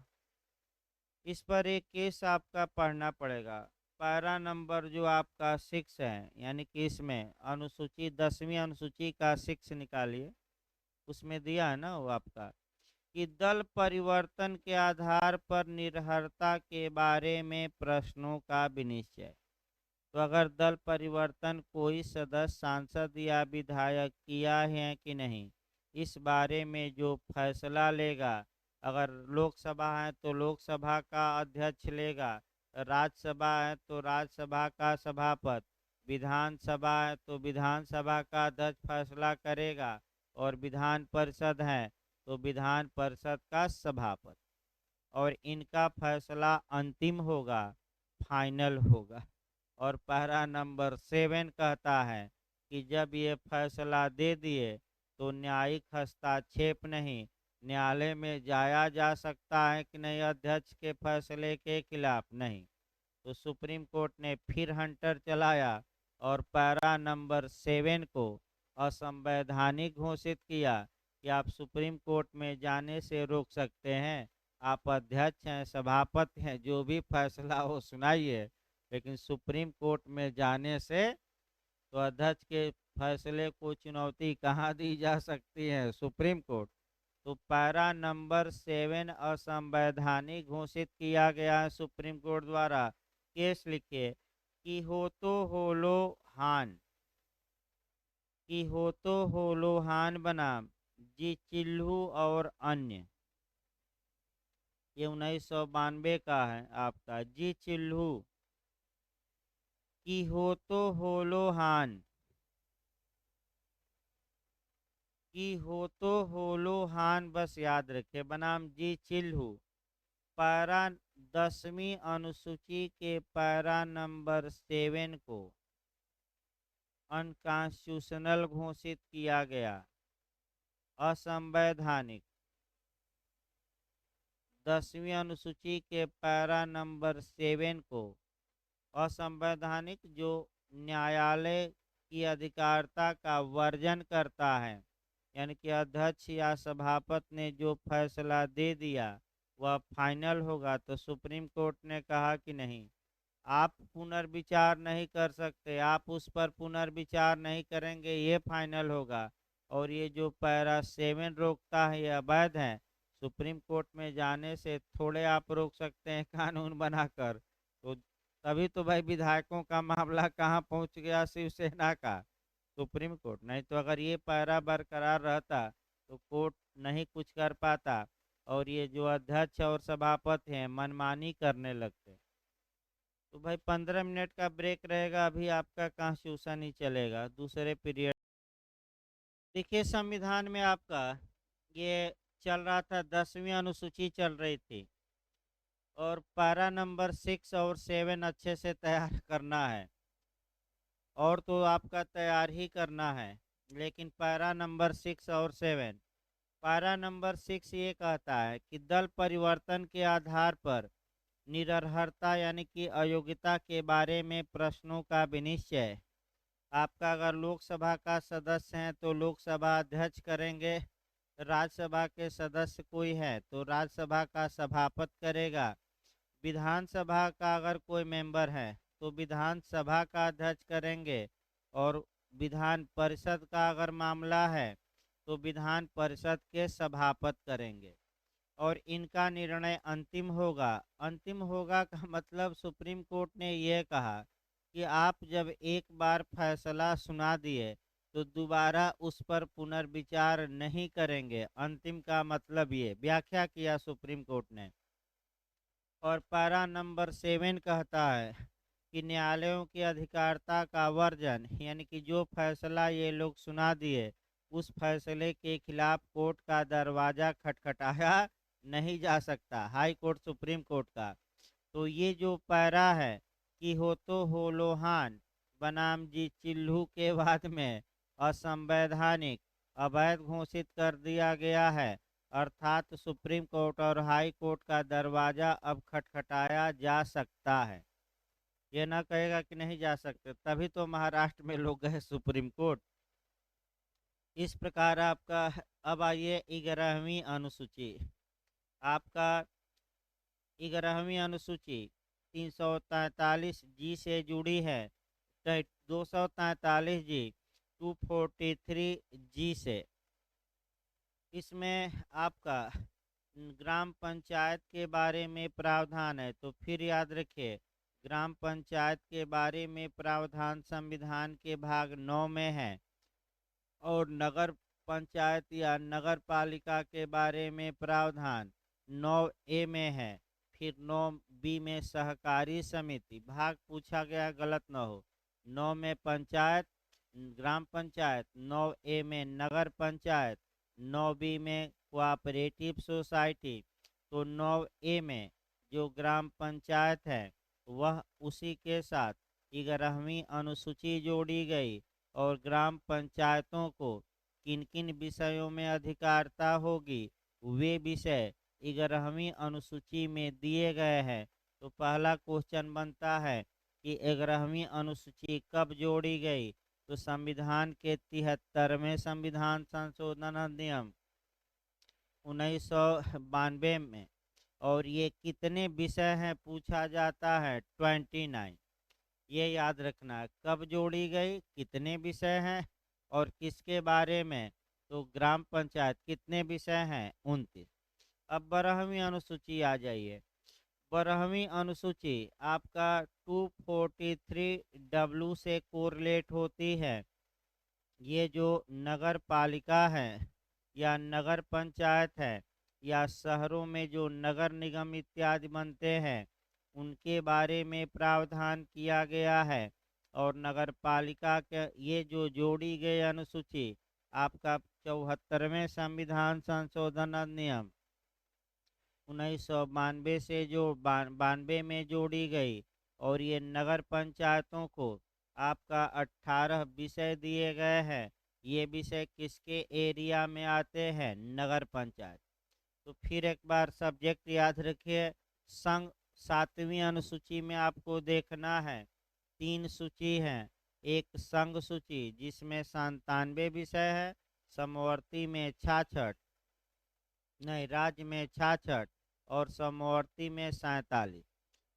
इस पर एक केस आपका पढ़ना पड़ेगा। पैरा नंबर जो आपका 6 है, यानी कि इसमें अनुसूची 10वीं अनुसूची का 6 निकालिए, उसमें दिया है ना वो आपका कि दल परिवर्तन के आधार पर निर्भरता के बारे में प्रश्नों का विनिश्चय। तो अगर दल परिवर्तन कोई सदस्य सांसद या विधायक किया है कि नहीं, इस बारे में जो फैसला लेगा, अगर लोकसभा है तो लोकसभा का अध्यक्ष लेगा, राज्यसभा है तो राज्यसभा का सभापति, विधानसभा है तो विधानसभा का अध्यक्ष फैसला करेगा, और विधान परिषद है तो विधान परिषद का सभापति, और इनका फैसला अंतिम होगा, फाइनल होगा। और पैरा नंबर 7 कहता है कि जब ये फैसला दे दिए तो न्यायिक हस्तक्षेप नहीं, न्यायालय में जाया जा सकता है कि नहीं अध्यक्ष के फैसले के खिलाफ नहीं। तो सुप्रीम कोर्ट ने फिर हंटर चलाया और पैरा नंबर 7 को असंवैधानिक घोषित किया कि आप सुप्रीम कोर्ट में जाने से रोक सकते हैं, आप अध्यक्ष हैं, सभापति हैं, जो भी फैसला हो सुनाइए, लेकिन सुप्रीम कोर्ट में जाने से तो अध्यक्ष के फैसले को चुनौती कहाँ दी जा सकती है, सुप्रीम कोर्ट। तो पैरा नंबर 7 असंवैधानिक घोषित किया गया है सुप्रीम कोर्ट द्वारा। केस लिखिए कि होतो होलो हान, कि होतो होलो हान बनाम जी चिल्हू और अन्य। ये 1992 का है आपका, जी चिल्हू की होतो होलो हान, की होतो होलो हान, बस याद रखे बनाम जी चिल्हू। पैरा 10वीं अनुसूची के पैरा नंबर 7 को अनकॉन्स्टिट्यूशनल घोषित किया गया, असंवैधानिक। 10वीं अनुसूची के पैरा नंबर 7 को असंवैधानिक, जो न्यायालय की अधिकारिता का वर्जन करता है, यानी कि अध्यक्ष या सभापति ने जो फैसला दे दिया वह फाइनल होगा। तो सुप्रीम कोर्ट ने कहा कि नहीं, आप पुनर्विचार नहीं कर सकते, आप उस पर पुनर्विचार नहीं करेंगे, ये फाइनल होगा। और ये जो पैरा 7 रोकता है ये अवैध है। सुप्रीम कोर्ट में जाने से थोड़े आप रोक सकते हैं कानून बनाकर। तो तभी तो भाई विधायकों का मामला कहाँ पहुंच गया, शिवसेना का सुप्रीम कोर्ट। नहीं तो अगर ये पैरा बरकरार रहता तो कोर्ट नहीं कुछ कर पाता, और ये जो अध्यक्ष और सभापति हैं मनमानी करने लगते। तो भाई 15 मिनट का ब्रेक रहेगा, अभी आपका कॉन्स्टिट्यूशन ही चलेगा दूसरे पीरियड। देखिए संविधान में आपका ये चल रहा था, 10वीं अनुसूची चल रही थी, और पैरा नंबर 6 और 7 अच्छे से तैयार करना है। और तो आपका तैयार ही करना है। लेकिन पैरा नंबर 6 और 7, पैरा नंबर 6 ये कहता है कि दल परिवर्तन के आधार पर निरर्हता यानी कि अयोग्यता के बारे में प्रश्नों का विनिश्चय। आपका अगर लोकसभा का सदस्य हैं तो लोकसभा अध्यक्ष करेंगे, राज्यसभा के सदस्य कोई है तो राज्यसभा का सभापति करेगा, विधानसभा का अगर कोई मेंबर है तो विधानसभा का अध्यक्ष करेंगे, और विधान परिषद का अगर मामला है तो विधान परिषद के सभापति करेंगे। और इनका निर्णय अंतिम होगा। अंतिम होगा का मतलब सुप्रीम कोर्ट ने यह कहा कि आप जब एक बार फैसला सुना दिए तो दोबारा उस पर पुनर्विचार नहीं करेंगे। अंतिम का मतलब ये व्याख्या किया सुप्रीम कोर्ट ने। और पैरा नंबर 7 कहता है कि न्यायालयों की अधिकारिता का वर्जन यानी कि जो फैसला ये लोग सुना दिए उस फैसले के खिलाफ कोर्ट का दरवाजा खटखटाया नहीं जा सकता, हाई कोर्ट सुप्रीम कोर्ट का। तो ये जो पैरा है कि हो तो हो लोहान बनाम जी चिल्लू के बाद में असंवैधानिक अवैध घोषित कर दिया गया है, अर्थात सुप्रीम कोर्ट और हाई कोर्ट का दरवाजा अब खटखटाया जा सकता है। ये ना कहेगा कि नहीं जा सकते, तभी तो महाराष्ट्र में लोग गए सुप्रीम कोर्ट। इस प्रकार आपका। अब आइए 11वीं अनुसूची। आपका 11वीं अनुसूची 343 जी से जुड़ी है, 243 जी 243 जी से। इसमें आपका ग्राम पंचायत के बारे में प्रावधान है। तो फिर याद रखिए, ग्राम पंचायत के बारे में प्रावधान संविधान के भाग 9 में है। और नगर पंचायत या नगर पालिका के बारे में प्रावधान 9A में है। फिर 9B में सहकारी समिति, भाग पूछा गया गलत न हो। 9 में पंचायत ग्राम पंचायत, 9A में नगर पंचायत, 9B में कोऑपरेटिव सोसाइटी। तो 9A में जो ग्राम पंचायत है वह उसी के साथ 11वीं अनुसूची जोड़ी गई। और ग्राम पंचायतों को किन किन विषयों में अधिकारिता होगी वे विषय 11वीं अनुसूची में दिए गए हैं। तो पहला क्वेश्चन बनता है कि 11वीं अनुसूची कब जोड़ी गई। तो संविधान के 73वें संविधान संशोधन अधिनियम 1992 में। और ये कितने विषय हैं पूछा जाता है, 29। ये याद रखना है कब जोड़ी गई, कितने विषय हैं और किसके बारे में। तो ग्राम पंचायत कितने विषय हैं, 29। अब 12वीं अनुसूची आ जाइए। 12वीं अनुसूची आपका 243W से कोरिलेट होती है। ये जो नगर पालिका है या नगर पंचायत है या शहरों में जो नगर निगम इत्यादि बनते हैं उनके बारे में प्रावधान किया गया है। और नगर पालिका के ये जो जोड़ी गई अनुसूची आपका 74वें संविधान संशोधन अधिनियम 1992 से जो 92 में जोड़ी गई। और ये नगर पंचायतों को आपका 18 विषय दिए गए हैं। ये विषय किसके एरिया में आते हैं, नगर पंचायत। तो फिर एक बार सब्जेक्ट याद रखिए। संघ 7वीं अनुसूची में आपको देखना है 3 सूची हैं। एक संघ सूची जिसमें 97 विषय है, समवर्ती में 66, नहीं राज्य में 66 और समवर्ती में 47।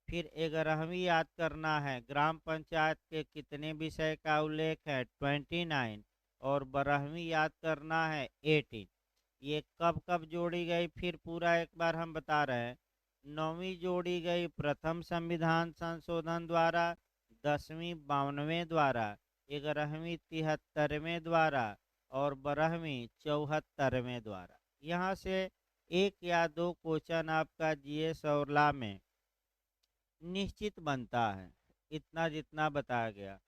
फिर 11वीं याद करना है, ग्राम पंचायत के कितने विषय का उल्लेख है, 29। और 12वीं याद करना है 18। ये कब कब जोड़ी गई फिर पूरा एक बार हम बता रहे हैं। 9वीं जोड़ी गई प्रथम संविधान संशोधन द्वारा, 10वीं 92वें द्वारा, 11वीं 73वें द्वारा और 12वीं 74वें द्वारा। यहाँ से एक या दो क्वेश्चन आपका जीएस और लॉ में निश्चित बनता है, इतना जितना बताया गया।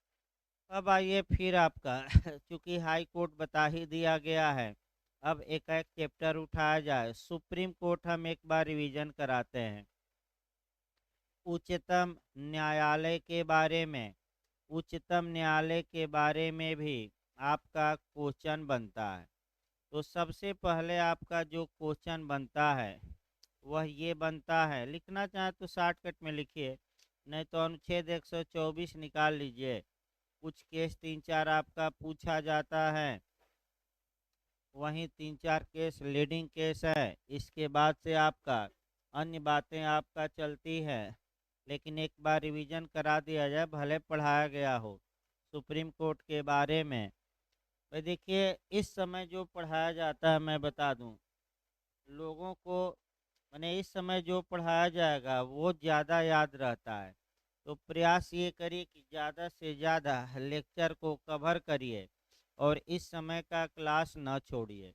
अब आइए फिर आपका चूंकि हाई कोर्ट बता ही दिया गया है, अब एक एक चैप्टर उठाया जाए। सुप्रीम कोर्ट हम एक बार रिवीजन कराते हैं। उच्चतम न्यायालय के बारे में उच्चतम न्यायालय के बारे में भी आपका क्वेश्चन बनता है। तो सबसे पहले आपका जो क्वेश्चन बनता है वह ये बनता है, लिखना चाहे तो शॉर्टकट में लिखिए, नहीं तो अनुच्छेद 124 निकाल लीजिए। कुछ केस 3-4 आपका पूछा जाता है, वहीं 3-4 केस लीडिंग केस है। इसके बाद से आपका अन्य बातें आपका चलती है, लेकिन एक बार रिवीजन करा दिया जाए, भले पढ़ाया गया हो सुप्रीम कोर्ट के बारे में। भाई देखिए, इस समय जो पढ़ाया जाता है मैं बता दूं लोगों को, मैंने इस समय जो पढ़ाया जाएगा वो ज़्यादा याद रहता है। तो प्रयास ये करिए कि ज़्यादा से ज़्यादा लेक्चर को कवर करिए और इस समय का क्लास न छोड़िए।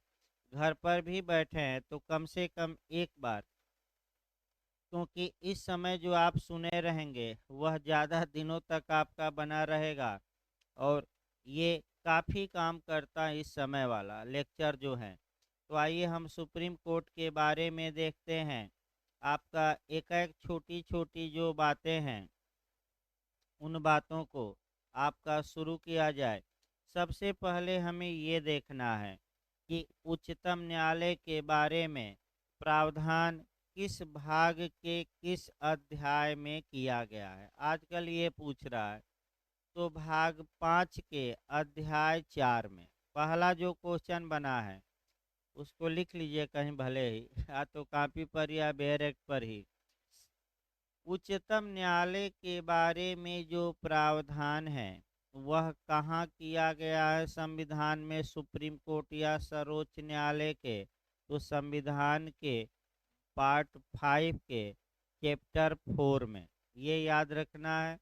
घर पर भी बैठे हैं तो कम से कम एक बार, क्योंकि इस समय जो आप सुने रहेंगे वह ज़्यादा दिनों तक आपका बना रहेगा और ये काफ़ी काम करता है इस समय वाला लेक्चर जो है। तो आइए हम सुप्रीम कोर्ट के बारे में देखते हैं। आपका एक एक छोटी छोटी जो बातें हैं उन बातों को आपका शुरू किया जाए। सबसे पहले हमें ये देखना है कि उच्चतम न्यायालय के बारे में प्रावधान किस भाग के किस अध्याय में किया गया है। आजकल ये पूछ रहा है, तो भाग 5 के अध्याय 4 में पहला जो क्वेश्चन बना है उसको लिख लीजिए कहीं, भले ही या तो कॉपी पर या बैरेक्ट पर ही। उच्चतम न्यायालय के बारे में जो प्रावधान है वह कहाँ किया गया है संविधान में, सुप्रीम कोर्ट या सर्वोच्च न्यायालय के? तो संविधान के पार्ट 5 के चैप्टर 4 में, ये याद रखना है।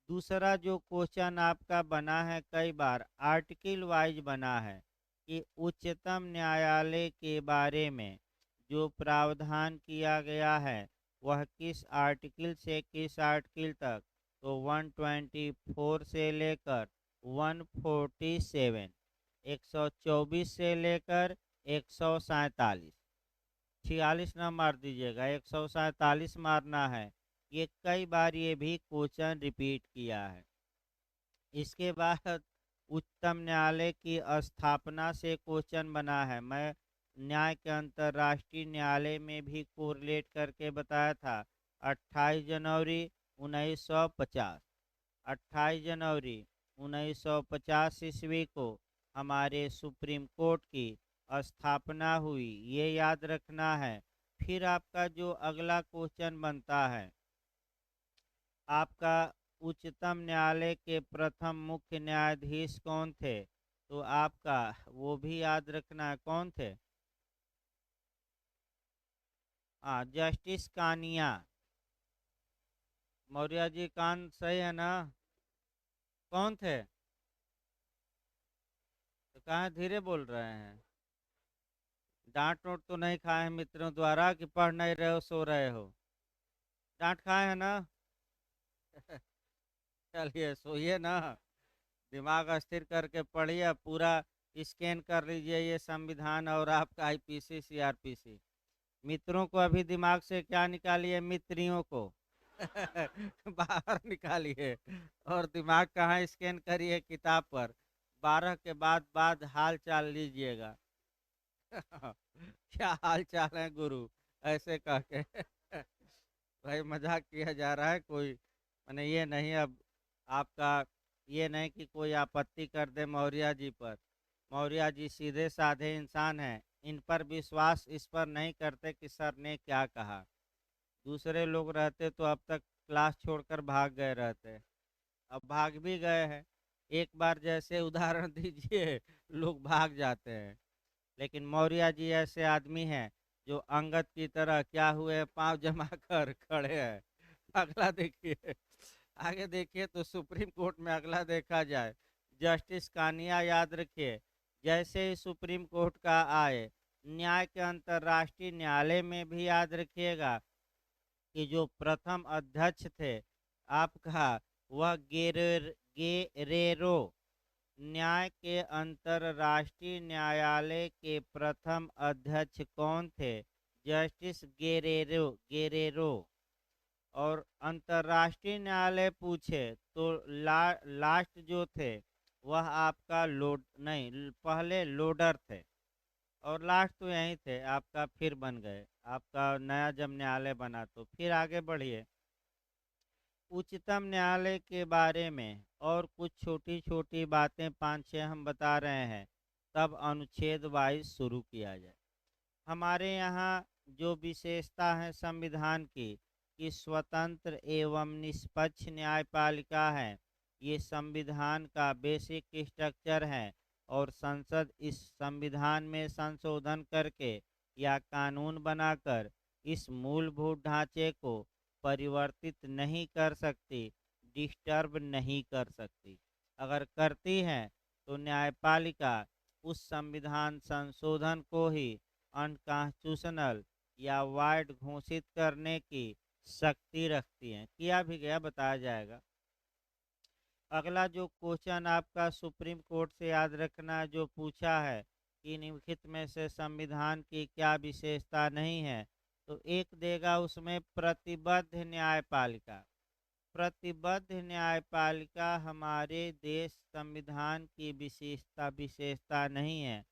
दूसरा जो क्वेश्चन आपका बना है, कई बार आर्टिकल वाइज बना है कि उच्चतम न्यायालय के बारे में जो प्रावधान किया गया है वह किस आर्टिकल से किस आर्टिकल तक। तो 124 से लेकर 147, 124 से लेकर 147, 46 ना मार दीजिएगा, 147 मारना है। ये कई बार ये भी क्वेश्चन रिपीट किया है। इसके बाद उच्चतम न्यायालय की स्थापना से क्वेश्चन बना है। मैं न्याय के अंतर्राष्ट्रीय न्यायालय में भी कोरिलेट करके बताया था। 28 जनवरी 1950, 28 जनवरी 1950 ईस्वी को हमारे सुप्रीम कोर्ट की स्थापना हुई, ये याद रखना है। फिर आपका जो अगला क्वेश्चन बनता है, आपका उच्चतम न्यायालय के प्रथम मुख्य न्यायाधीश कौन थे? तो आपका वो भी याद रखना है, कौन थे? हाँ, जस्टिस कानिया। मौर्य जी, कान सही है ना? कौन थे? तो कहाँ धीरे बोल रहे हैं? डांट नोट तो नहीं खाए हैं मित्रों द्वारा कि पढ़ नहीं रहे हो, सो रहे हो? डांट खाए हैं ना? चलिए सोइए ना, दिमाग स्थिर करके पढ़िए, पूरा स्कैन कर लीजिए ये संविधान और आपका आईपीसी सीआरपीसी। मित्रों को अभी दिमाग से क्या निकालिए, मित्रियों को बाहर निकालिए और दिमाग कहाँ स्कैन करिए किताब पर। 12 के बाद हाल चाल लीजिएगा। क्या हाल चाल है गुरु, ऐसे कह के भाई मजाक किया जा रहा है, कोई मैंने ये नहीं। अब आपका ये नहीं कि कोई आपत्ति कर दे मौर्य जी पर। मौर्य जी सीधे साधे इंसान हैं, इन पर विश्वास इस पर नहीं करते कि सर ने क्या कहा। दूसरे लोग रहते तो अब तक क्लास छोड़कर भाग गए रहते, अब भाग भी गए हैं। एक बार जैसे उदाहरण दीजिए, लोग भाग जाते हैं। लेकिन मौर्य जी ऐसे आदमी हैं जो अंगद की तरह क्या हुए, पांव जमा कर खड़े हैं। अगला देखिए, आगे देखिए तो सुप्रीम कोर्ट में अगला देखा जाए, जस्टिस कानिया याद रखिए। जैसे ही सुप्रीम कोर्ट का आए, न्याय के अंतर्राष्ट्रीय न्यायालय में भी याद रखिएगा कि जो प्रथम अध्यक्ष थे आपका, वह गेरेरो। न्याय के अंतर्राष्ट्रीय न्यायालय के प्रथम अध्यक्ष कौन थे? जस्टिस गेरेरो, गेरेरो। और अंतर्राष्ट्रीय न्यायालय पूछे तो लास्ट जो थे वह आपका लोड नहीं पहले लोडर थे और लास्ट तो यहीं थे आपका, फिर बन गए आपका नया जब न्यायालय बना तो फिर आगे बढ़िए। उच्चतम न्यायालय के बारे में और कुछ छोटी छोटी बातें पांच छह हम बता रहे हैं, तब अनुच्छेद वाइज शुरू किया जाए। हमारे यहाँ जो विशेषता है संविधान की कि स्वतंत्र एवं निष्पक्ष न्यायपालिका है, ये संविधान का बेसिक स्ट्रक्चर है और संसद इस संविधान में संशोधन करके या कानून बनाकर इस मूलभूत ढांचे को परिवर्तित नहीं कर सकती, डिस्टर्ब नहीं कर सकती। अगर करती है तो न्यायपालिका उस संविधान संशोधन को ही अनकॉन्स्टिट्यूशनल या वाइड घोषित करने की शक्ति रखती हैं। किया भी गया, बताया जाएगा। अगला जो क्वेश्चन आपका सुप्रीम कोर्ट से याद रखना जो पूछा है कि निम्नलिखित में से संविधान की क्या विशेषता नहीं है, तो एक देगा उसमें प्रतिबद्ध न्यायपालिका। प्रतिबद्ध न्यायपालिका हमारे देश संविधान की विशेषता नहीं है।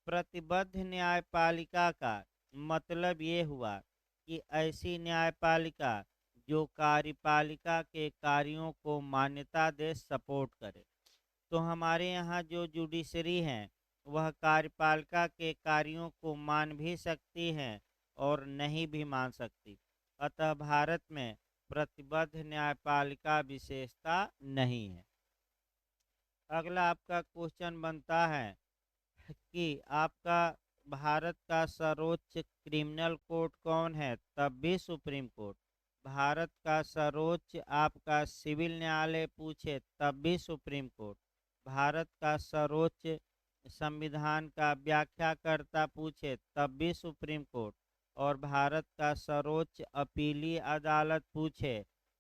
प्रतिबद्ध न्यायपालिका का मतलब ये हुआ कि ऐसी न्यायपालिका जो कार्यपालिका के कार्यों को मान्यता दे, सपोर्ट करे। तो हमारे यहाँ जो जुडिशरी हैं वह कार्यपालिका के कार्यों को मान भी सकती हैं और नहीं भी मान सकती। अतः भारत में प्रतिबद्ध न्यायपालिका विशेषता नहीं है। अगला आपका क्वेश्चन बनता है कि आपका भारत का सर्वोच्च क्रिमिनल कोर्ट कौन है, तब भी सुप्रीम कोर्ट। भारत का सर्वोच्च आपका सिविल न्यायालय पूछे तब भी सुप्रीम कोर्ट। भारत का सर्वोच्च संविधान का व्याख्याकर्ता पूछे तब भी सुप्रीम कोर्ट। और भारत का सर्वोच्च अपीली अदालत पूछे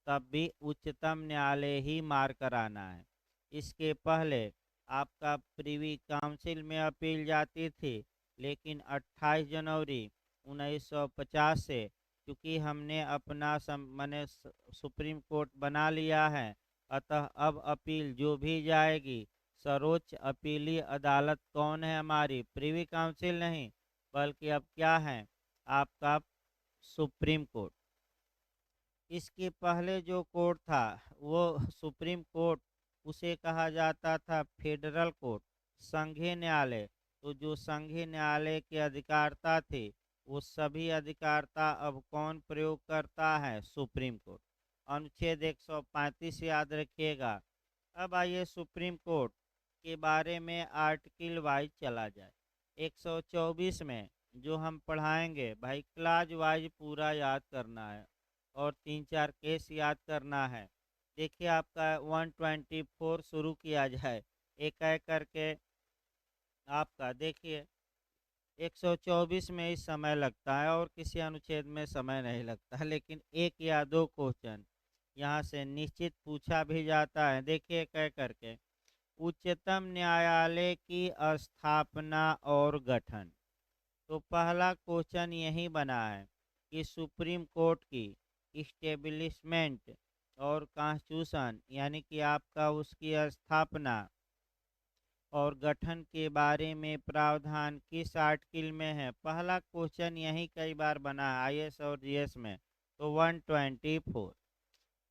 तब भी उच्चतम न्यायालय ही मार कराना है। इसके पहले आपका प्रीवी काउंसिल में अपील जाती थी, लेकिन 28 जनवरी 1950 से क्योंकि हमने अपना मैंने सुप्रीम कोर्ट बना लिया है, अतः अब अपील जो भी जाएगी, सर्वोच्च अपीली अदालत कौन है हमारी, प्रीवी काउंसिल नहीं, बल्कि अब क्या है आपका सुप्रीम कोर्ट। इसके पहले जो कोर्ट था वो सुप्रीम कोर्ट, उसे कहा जाता था फेडरल कोर्ट, संघीय न्यायालय। तो जो संघीय न्यायालय के अधिकारता थे वो सभी अधिकारता अब कौन प्रयोग करता है, सुप्रीम कोर्ट। अनुच्छेद 135 याद रखिएगा। अब आइए सुप्रीम कोर्ट के बारे में आर्टिकल वाइज चला जाए। 124 में जो हम पढ़ाएंगे भाई क्लाज वाइज पूरा याद करना है और 3-4 केस याद करना है। देखिए आपका 124 शुरू किया जाए एक एक करके। आपका देखिए 124 में ही समय लगता है और किसी अनुच्छेद में समय नहीं लगता, लेकिन एक या दो क्वेश्चन यहाँ से निश्चित पूछा भी जाता है। देखिए कह करके उच्चतम न्यायालय की स्थापना और गठन। तो पहला क्वेश्चन यही बना है कि सुप्रीम कोर्ट की इस्टेब्लिशमेंट और कॉन्स्टिट्यूशन यानी कि आपका उसकी स्थापना और गठन के बारे में प्रावधान किस आर्टिकल में है। पहला क्वेश्चन यही कई बार बना है आईएएस और जीएस में, तो 124।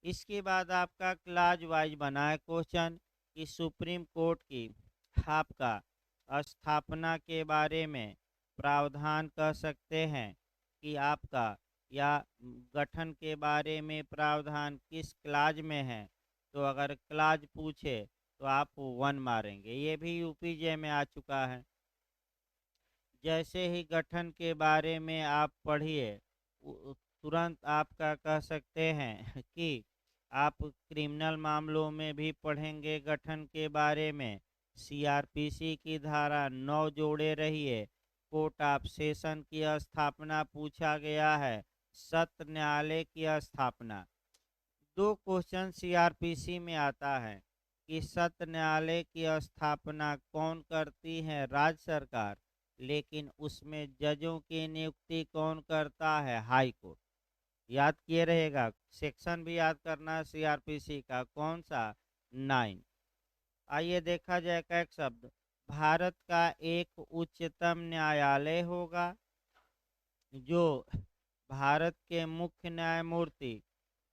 इसके बाद आपका क्लाज वाइज बना है क्वेश्चन कि सुप्रीम कोर्ट की आपका स्थापना के बारे में प्रावधान कह सकते हैं कि आपका या गठन के बारे में प्रावधान किस क्लाज में है। तो अगर क्लाज पूछे तो आप 1 मारेंगे। ये भी यूपीजे में आ चुका है। जैसे ही गठन के बारे में आप पढ़िए तुरंत आपका कह सकते हैं कि आप क्रिमिनल मामलों में भी पढ़ेंगे गठन के बारे में। सीआरपीसी की धारा 9 जोड़े रहिए। कोर्ट ऑफ सेशन की स्थापना पूछा गया है। सत्र न्यायालय की स्थापना। दो क्वेश्चन सीआरपीसी में आता है कि सत्र न्यायालय की स्थापना कौन करती है, राज्य सरकार, लेकिन उसमें जजों की नियुक्ति कौन करता है, हाई कोर्ट। याद किए रहेगा। सेक्शन भी याद करना है सीआरपीसी का, कौन सा? 9। आइए देखा जाए का एक शब्द। भारत का एक उच्चतम न्यायालय होगा जो भारत के मुख्य न्यायमूर्ति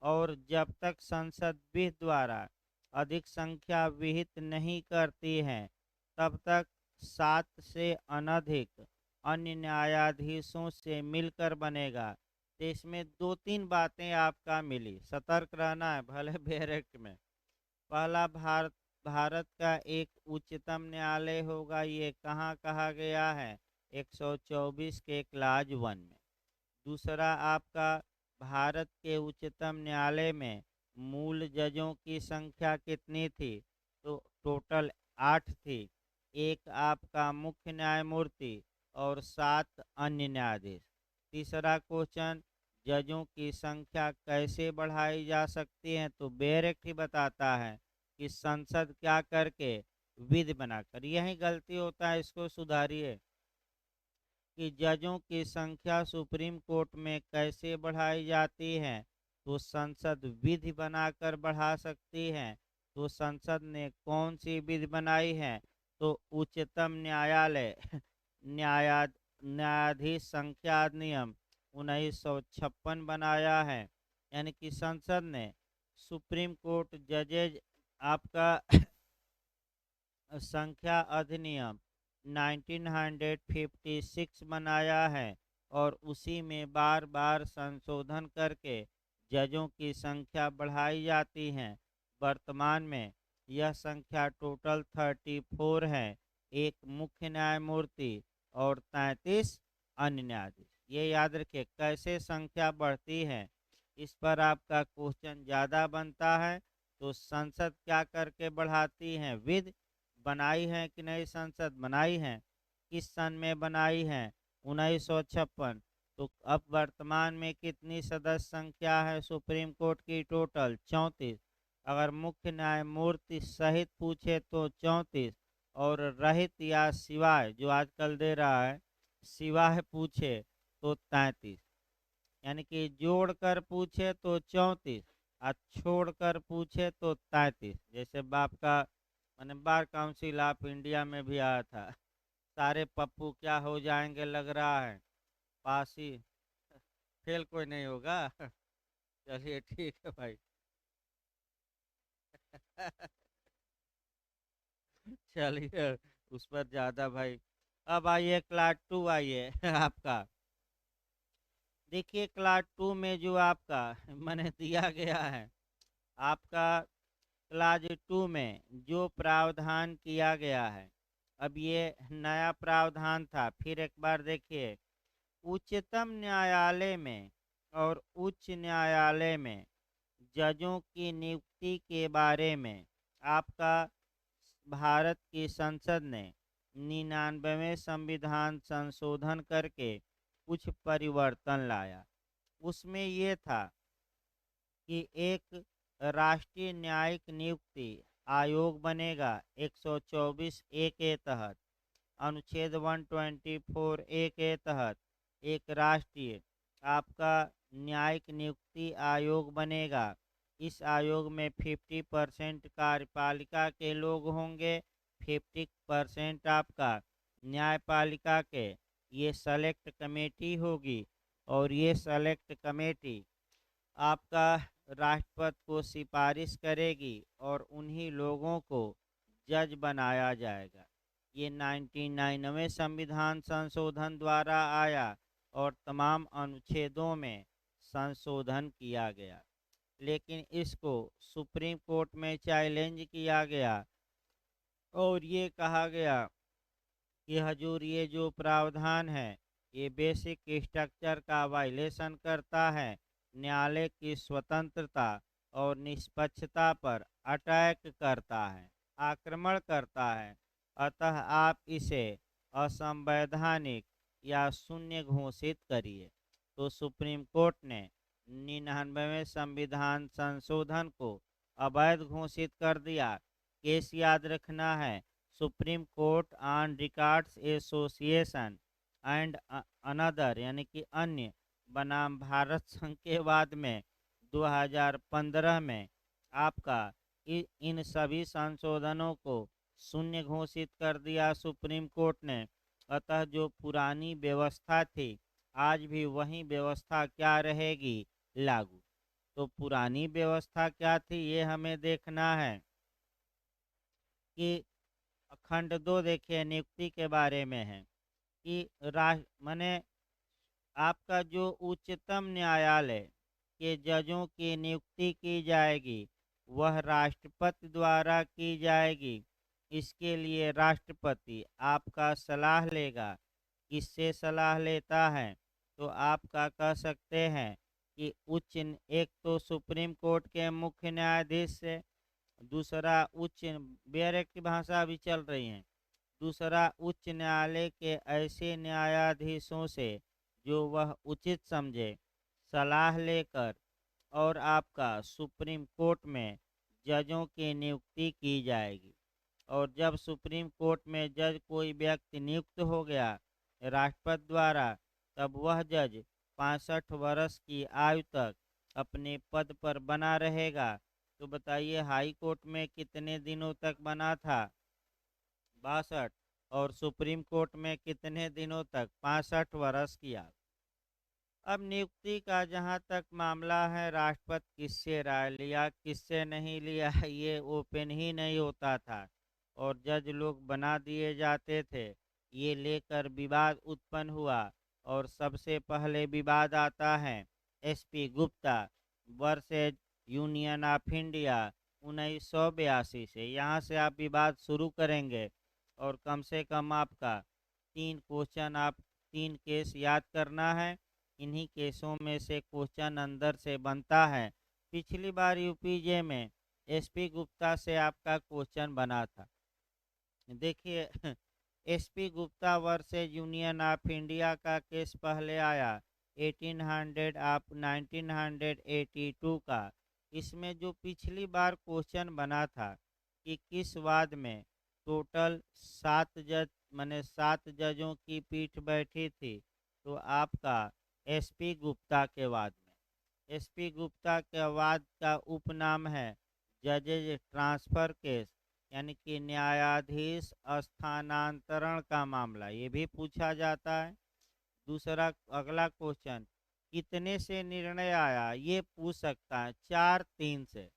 और जब तक संसद विधि द्वारा अधिक संख्या विहित नहीं करती है तब तक 7 से अनधिक अन्य न्यायाधीशों से मिलकर बनेगा। तो इसमें दो तीन बातें आपका मिली, सतर्क रहना है भले बैरक में। पहला, भारत का एक उच्चतम न्यायालय होगा, ये कहाँ कहा गया है? 124 के क्लाज 1 में। दूसरा आपका, भारत के उच्चतम न्यायालय में मूल जजों की संख्या कितनी थी? तो टोटल 8 थी। एक आपका मुख्य न्यायमूर्ति और 7 अन्य न्यायाधीश। तीसरा क्वेश्चन, जजों की संख्या कैसे बढ़ाई जा सकती है? तो बैरक्ट ही बताता है कि संसद क्या करके, विधि बनाकर। यही गलती होता है, इसको सुधारिए कि जजों की संख्या सुप्रीम कोर्ट में कैसे बढ़ाई जाती है? तो संसद विधि बनाकर बढ़ा सकती है। तो संसद ने कौन सी विधि बनाई है? तो उच्चतम न्यायालय न्यायाधीश संख्या अधिनियम 1956 बनाया है। यानी कि संसद ने सुप्रीम कोर्ट जजेज आपका संख्या अधिनियम 1956 बनाया है और उसी में बार बार संशोधन करके जजों की संख्या बढ़ाई जाती है। वर्तमान में यह संख्या टोटल 34 है, एक मुख्य न्यायमूर्ति और 33 अन्य न्यायाधीश। ये याद रखिए कैसे संख्या बढ़ती है, इस पर आपका क्वेश्चन ज़्यादा बनता है। तो संसद क्या करके बढ़ाती है? विधि बनाई है कि नहीं? संसद बनाई है। किस सन में बनाई है? 1956। तो अब वर्तमान में कितनी सदस्य संख्या है सुप्रीम कोर्ट की? टोटल 34। अगर मुख्य न्यायमूर्ति सहित पूछे तो 34, और रहित या सिवाय जो आजकल दे रहा है सिवाय पूछे तो 33। यानी कि जोड़कर पूछे तो 34 और छोड़कर पूछे तो 33। जैसे बाप का मैंने बार काउंसिल ऑफ इंडिया में भी आया था, सारे पप्पू क्या हो जाएंगे लग रहा है, पास ही, फेल कोई नहीं होगा। चलिए ठीक है भाई। चलिए उस पर ज्यादा भाई। अब आइए क्लास 2 आइए आपका। देखिए क्लास 2 में जो आपका मैंने दिया गया है, आपका क्लास 2 में जो प्रावधान किया गया है, अब ये नया प्रावधान था। फिर एक बार देखिए, उच्चतम न्यायालय में और उच्च न्यायालय में जजों की नियुक्ति के बारे में आपका भारत की संसद ने 99वें संविधान संशोधन करके कुछ परिवर्तन लाया। उसमें ये था कि एक राष्ट्रीय न्यायिक नियुक्ति आयोग बनेगा 124 ए के तहत। अनुच्छेद 124 ए के तहत एक राष्ट्रीय आपका न्यायिक नियुक्ति आयोग बनेगा। इस आयोग में 50% कार्यपालिका के लोग होंगे, 50% आपका न्यायपालिका के। ये सेलेक्ट कमेटी होगी और ये सेलेक्ट कमेटी आपका राष्ट्रपति को सिफारिश करेगी और उन्हीं लोगों को जज बनाया जाएगा। ये 99वें संविधान संशोधन द्वारा आया और तमाम अनुच्छेदों में संशोधन किया गया, लेकिन इसको सुप्रीम कोर्ट में चैलेंज किया गया और ये कहा गया कि हजूर ये जो प्रावधान है ये बेसिक स्ट्रक्चर का वायलेशन करता है, न्यायालय की स्वतंत्रता और निष्पक्षता पर अटैक करता है, आक्रमण करता है। अतः आप इसे असंवैधानिक या शून्य घोषित करिए। तो सुप्रीम कोर्ट ने 99वें संविधान संशोधन को अवैध घोषित कर दिया। केस याद रखना है, supreme court on records association and another, यानी कि अन्य बनाम भारत संघ के बाद में 2015 में आपका इन सभी संशोधनों को शून्य घोषित कर दिया सुप्रीम कोर्ट ने। अतः जो पुरानी व्यवस्था थी आज भी वही व्यवस्था क्या रहेगी, लागू। तो पुरानी व्यवस्था क्या थी ये हमें देखना है कि खंड 2 देखिए नियुक्ति के बारे में है कि राष्ट्र माने आपका जो उच्चतम न्यायालय के जजों की नियुक्ति की जाएगी वह राष्ट्रपति द्वारा की जाएगी। इसके लिए राष्ट्रपति आपका सलाह लेगा। किससे सलाह लेता है, तो आपका कह सकते हैं कि एक तो सुप्रीम कोर्ट के मुख्य न्यायाधीश से, दूसरा बेयर की भाषा अभी चल रही है, दूसरा उच्च न्यायालय के ऐसे न्यायाधीशों से जो वह उचित समझे, सलाह लेकर और आपका सुप्रीम कोर्ट में जजों की नियुक्ति की जाएगी। और जब सुप्रीम कोर्ट में जज कोई व्यक्ति नियुक्त हो गया राष्ट्रपति द्वारा, तब वह जज 65 वर्ष की आयु तक अपने पद पर बना रहेगा। तो बताइए हाई कोर्ट में कितने दिनों तक बना था, 62। और सुप्रीम कोर्ट में कितने दिनों तक, 65 वर्ष किया। अब नियुक्ति का जहां तक मामला है, राष्ट्रपति किससे राय लिया किससे नहीं लिया ये ओपन ही नहीं होता था और जज लोग बना दिए जाते थे। ये लेकर विवाद उत्पन्न हुआ और सबसे पहले विवाद आता है SP Gupta versus Union of India 1982 से। यहाँ से आप विवाद शुरू करेंगे और कम से कम आपका 3 केस याद करना है। इन्हीं केसों में से क्वेश्चन अंदर से बनता है। पिछली बार यूपीजे में एसपी गुप्ता से आपका क्वेश्चन बना था। देखिए SP Gupta versus Union of India का केस पहले आया 1800 ऑफ 1982 का। इसमें जो पिछली बार क्वेश्चन बना था कि किस वाद में टोटल 7 जजों की पीठ बैठी थी, तो आपका एसपी गुप्ता के वाद में। एसपी गुप्ता के वाद का उपनाम है जजेज ट्रांसफर केस, यानी कि न्यायाधीश स्थानांतरण का मामला, ये भी पूछा जाता है। दूसरा अगला क्वेश्चन कितने से निर्णय आया, ये पूछ सकता है 4-3 से।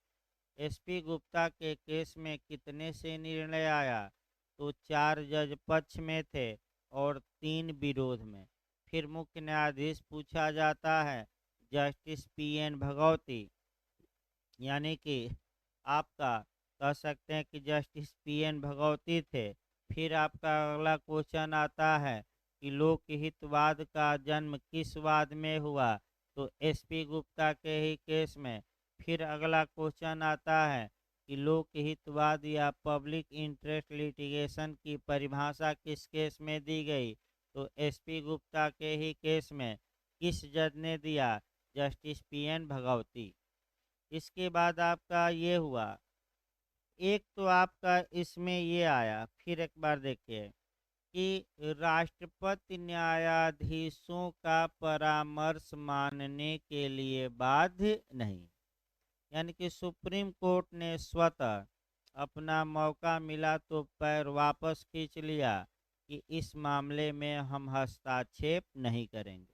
एसपी गुप्ता के केस में कितने से निर्णय आया, तो 4 जज पक्ष में थे और 3 विरोध में। फिर मुख्य न्यायाधीश पूछा जाता है जस्टिस पीएन भगवती, यानी कि आपका कह सकते हैं कि जस्टिस पीएन भगवती थे। फिर आपका अगला क्वेश्चन आता है कि लोकहितवाद का जन्म किस वाद में हुआ, तो एसपी गुप्ता के ही केस में। फिर अगला क्वेश्चन आता है कि लोकहितवाद या पब्लिक इंटरेस्ट लिटिगेशन की परिभाषा किस केस में दी गई, तो एसपी गुप्ता के ही केस में। किस जज ने दिया, जस्टिस पीएन भगवती। इसके बाद आपका ये हुआ, एक तो आपका इसमें ये आया। फिर एक बार देखिए कि राष्ट्रपति न्यायाधीशों का परामर्श मानने के लिए बाध्य नहीं, यानी कि सुप्रीम कोर्ट ने स्वतः अपना मौका मिला तो पैर वापस खींच लिया कि इस मामले में हम हस्तक्षेप नहीं करेंगे।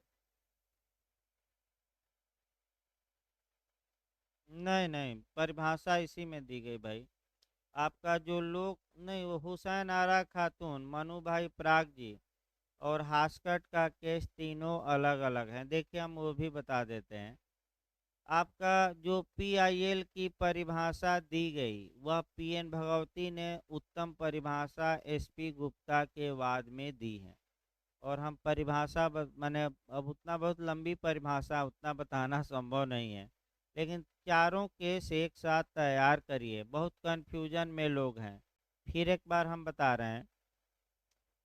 नहीं नहीं, परिभाषा इसी में दी गई भाई। आपका जो लोग नहीं, वो हुसैन आरा खातून, मनु भाई पराग जी और हास्कट का केस तीनों अलग अलग हैं। देखिए हम वो भी बता देते हैं। आपका जो पीआईएल की परिभाषा दी गई वह पीएन भगवती ने उत्तम परिभाषा एसपी गुप्ता के वाद में दी है। और हम परिभाषा मैंने अब उतना बहुत लंबी परिभाषा उतना बताना संभव नहीं है, लेकिन चारों केस एक साथ तैयार करिए, बहुत कन्फ्यूजन में लोग हैं। फिर एक बार हम बता रहे हैं,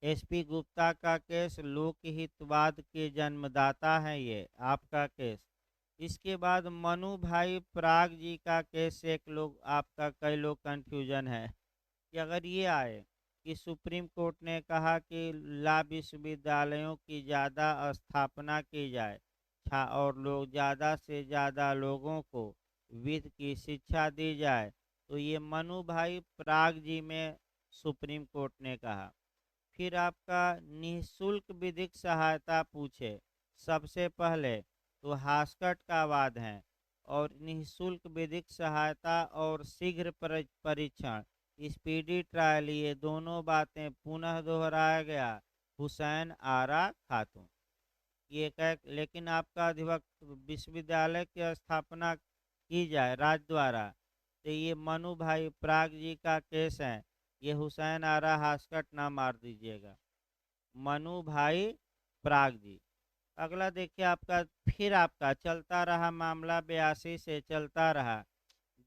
एसपी गुप्ता का केस लोकहितवाद के जन्मदाता है ये आपका केस। इसके बाद मनु भाई पराग जी का केस एक लोग आपका कई लोग कन्फ्यूजन है कि अगर ये आए कि सुप्रीम कोर्ट ने कहा कि ला विश्वविद्यालयों की ज़्यादा स्थापना की जाए, और लोग ज़्यादा से ज़्यादा लोगों को वित्त की शिक्षा दी जाए। तो ये मनु भाई प्राग जी में सुप्रीम कोर्ट ने कहा। फिर आपका निःशुल्क विधिक सहायता पूछे, सबसे पहले तो हास्कट का वाद है और निःशुल्क विधिक सहायता और शीघ्र परीक्षण स्पीडी ट्रायल, ये दोनों बातें पुनः दोहराया गया हुसैन आरा खातून। ये कह लेकिन आपका अधिवक्त विश्वविद्यालय की स्थापना की जाए राज्य द्वारा, तो ये मनु भाई प्राग जी का केस है। ये हुसैन आरा हास्कट ना मार दीजिएगा, मनु भाई प्राग जी। अगला देखिए आपका, फिर आपका चलता रहा मामला 82 से चलता रहा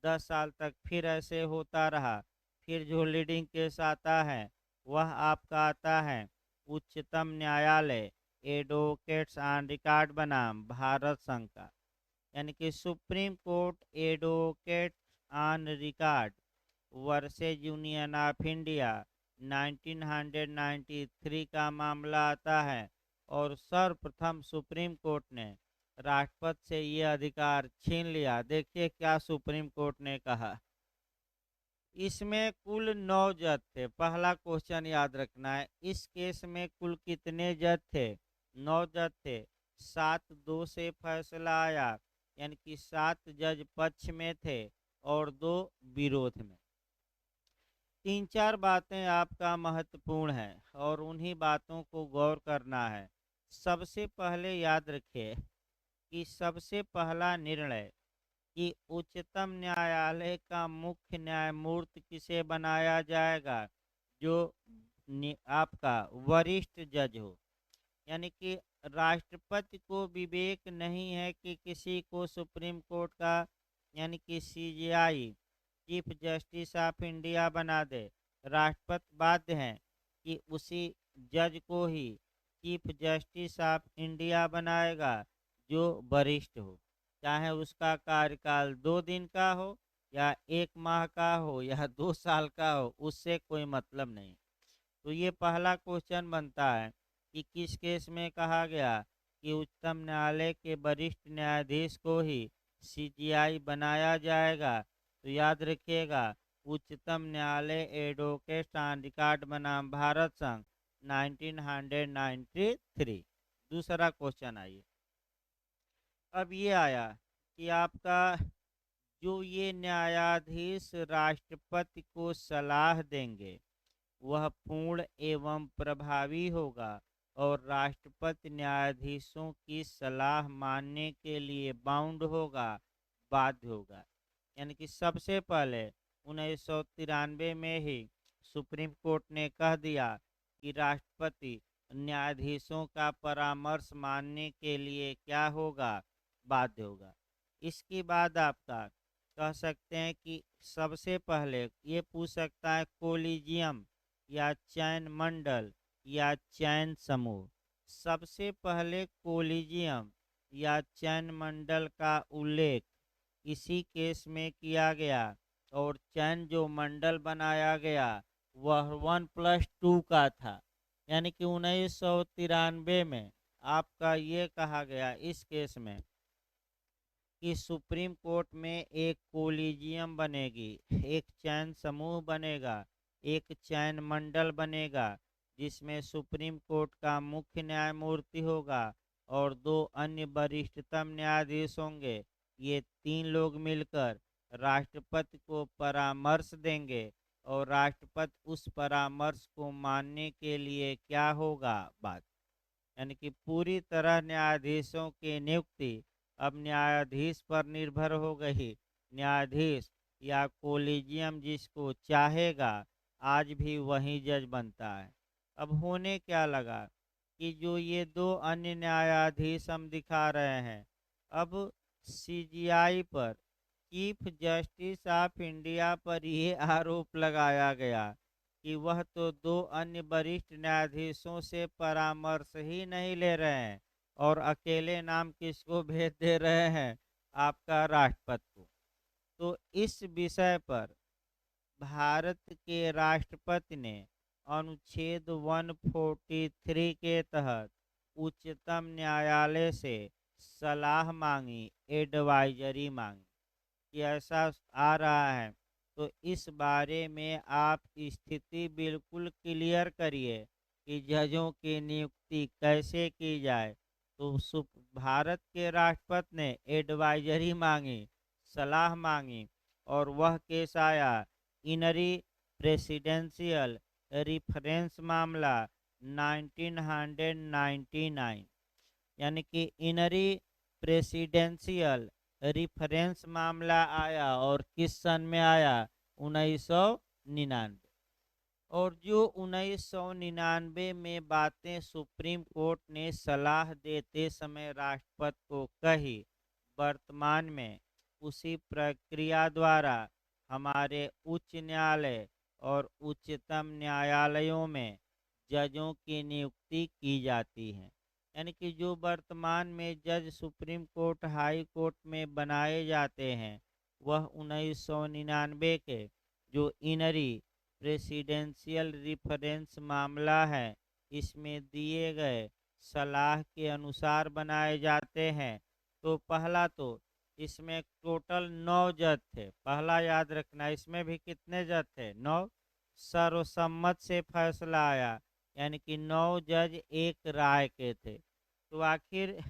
10 साल तक, फिर ऐसे होता रहा। फिर जो लीडिंग केस आता है वह आपका आता है उच्चतम न्यायालय एडवोकेट्स ऑन रिकॉर्ड बनाम भारत संघ का, यानी कि supreme court advocate on record versus Union of India 1993 का मामला आता है। और सर्वप्रथम सुप्रीम कोर्ट ने राष्ट्रपति से ये अधिकार छीन लिया। देखिए क्या सुप्रीम कोर्ट ने कहा। इसमें कुल 9 जज थे। पहला क्वेश्चन याद रखना है, इस केस में कुल कितने जज थे? 9 जज थे। 7-2 से फैसला आया, यानी कि 7 जज पक्ष में थे और 2 विरोध में। 3-4 बातें आपका महत्वपूर्ण है और उन्हीं बातों को गौर करना है। सबसे पहले याद रखिए कि सबसे पहला निर्णय कि उच्चतम न्यायालय का मुख्य न्यायमूर्ति किसे बनाया जाएगा, जो आपका वरिष्ठ जज हो। यानी कि राष्ट्रपति को विवेक नहीं है कि किसी को सुप्रीम कोर्ट का यानी कि CJI chief justice of India बना दे। राष्ट्रपति बाध्य हैं कि उसी जज को ही चीफ जस्टिस ऑफ इंडिया बनाएगा जो वरिष्ठ हो, चाहे उसका कार्यकाल 2 दिन का हो या 1 माह का हो या 2 साल का हो, उससे कोई मतलब नहीं। तो ये पहला क्वेश्चन बनता है कि किस केस में कहा गया कि उच्चतम न्यायालय के वरिष्ठ न्यायाधीश को ही सीजीआई बनाया जाएगा। तो याद रखिएगा, उच्चतम न्यायालय एडवोकेट्स ऑन रिकॉर्ड बनाम भारत संघ 1993। दूसरा क्वेश्चन आइए, अब ये आया कि आपका जो ये न्यायाधीश राष्ट्रपति को सलाह देंगे वह पूर्ण एवं प्रभावी होगा और राष्ट्रपति न्यायाधीशों की सलाह मानने के लिए बाउंड होगा, बाध्य होगा। यानी कि सबसे पहले 1993 में ही सुप्रीम कोर्ट ने कह दिया कि राष्ट्रपति न्यायाधीशों का परामर्श मानने के लिए क्या होगा, बाध्य होगा। इसके बाद आपका कह सकते हैं कि सबसे पहले ये पूछ सकता है कोलिजियम या चयन मंडल या चयन समूह। सबसे पहले कोलिजियम या चयन मंडल का उल्लेख इसी केस में किया गया और चयन जो मंडल बनाया गया वह 1+2 का था। यानी कि 1993 में आपका ये कहा गया इस केस में कि सुप्रीम कोर्ट में एक कोलिजियम बनेगी, एक चयन समूह बनेगा, एक चयन मंडल बनेगा जिसमें सुप्रीम कोर्ट का मुख्य न्यायमूर्ति होगा और 2 अन्य वरिष्ठतम न्यायाधीश होंगे। ये 3 लोग मिलकर राष्ट्रपति को परामर्श देंगे और राष्ट्रपति उस परामर्श को मानने के लिए क्या होगा, बात। यानी कि पूरी तरह न्यायाधीशों की नियुक्ति अब न्यायाधीश पर निर्भर हो गई। न्यायाधीश या कोलिजियम जिसको चाहेगा आज भी वही जज बनता है। अब होने क्या लगा कि जो ये 2 अन्य न्यायाधीश हम दिखा रहे हैं, अब सीजीआई पर चीफ जस्टिस ऑफ इंडिया पर ये आरोप लगाया गया कि वह तो 2 अन्य वरिष्ठ न्यायाधीशों से परामर्श ही नहीं ले रहे हैं और अकेले नाम किसको भेज दे रहे हैं, आपका राष्ट्रपति को। तो इस विषय पर भारत के राष्ट्रपति ने अनुच्छेद 143 के तहत उच्चतम न्यायालय से सलाह मांगी, एडवाइजरी मांगी कि ऐसा आ रहा है, तो इस बारे में आप स्थिति बिल्कुल क्लियर करिए कि जजों की नियुक्ति कैसे की जाए। तो भारत के राष्ट्रपति ने एडवाइजरी मांगी, सलाह मांगी, और वह केस आया इनरी प्रेसिडेंशियल रिफरेंस मामला 1999, यानी कि इनरी प्रेसिडेंशियल रिफरेंस मामला आया, और किस सन में आया? 1999। और जो 1999 में बातें सुप्रीम कोर्ट ने सलाह देते समय राष्ट्रपति को कही, वर्तमान में उसी प्रक्रिया द्वारा हमारे उच्च न्यायालय और उच्चतम न्यायालयों में जजों की नियुक्ति की जाती है। यानी कि जो वर्तमान में जज सुप्रीम कोर्ट, हाई कोर्ट में बनाए जाते हैं, वह 1999 के जो इनरी प्रेसिडेंशियल रिफरेंस मामला है, इसमें दिए गए सलाह के अनुसार बनाए जाते हैं। तो पहला तो इसमें टोटल 9 जज थे। पहला याद रखना, इसमें भी कितने जज थे? 9। सर्वसम्मत से फैसला आया, यानी कि 9 जज एक राय के थे। तो आखिर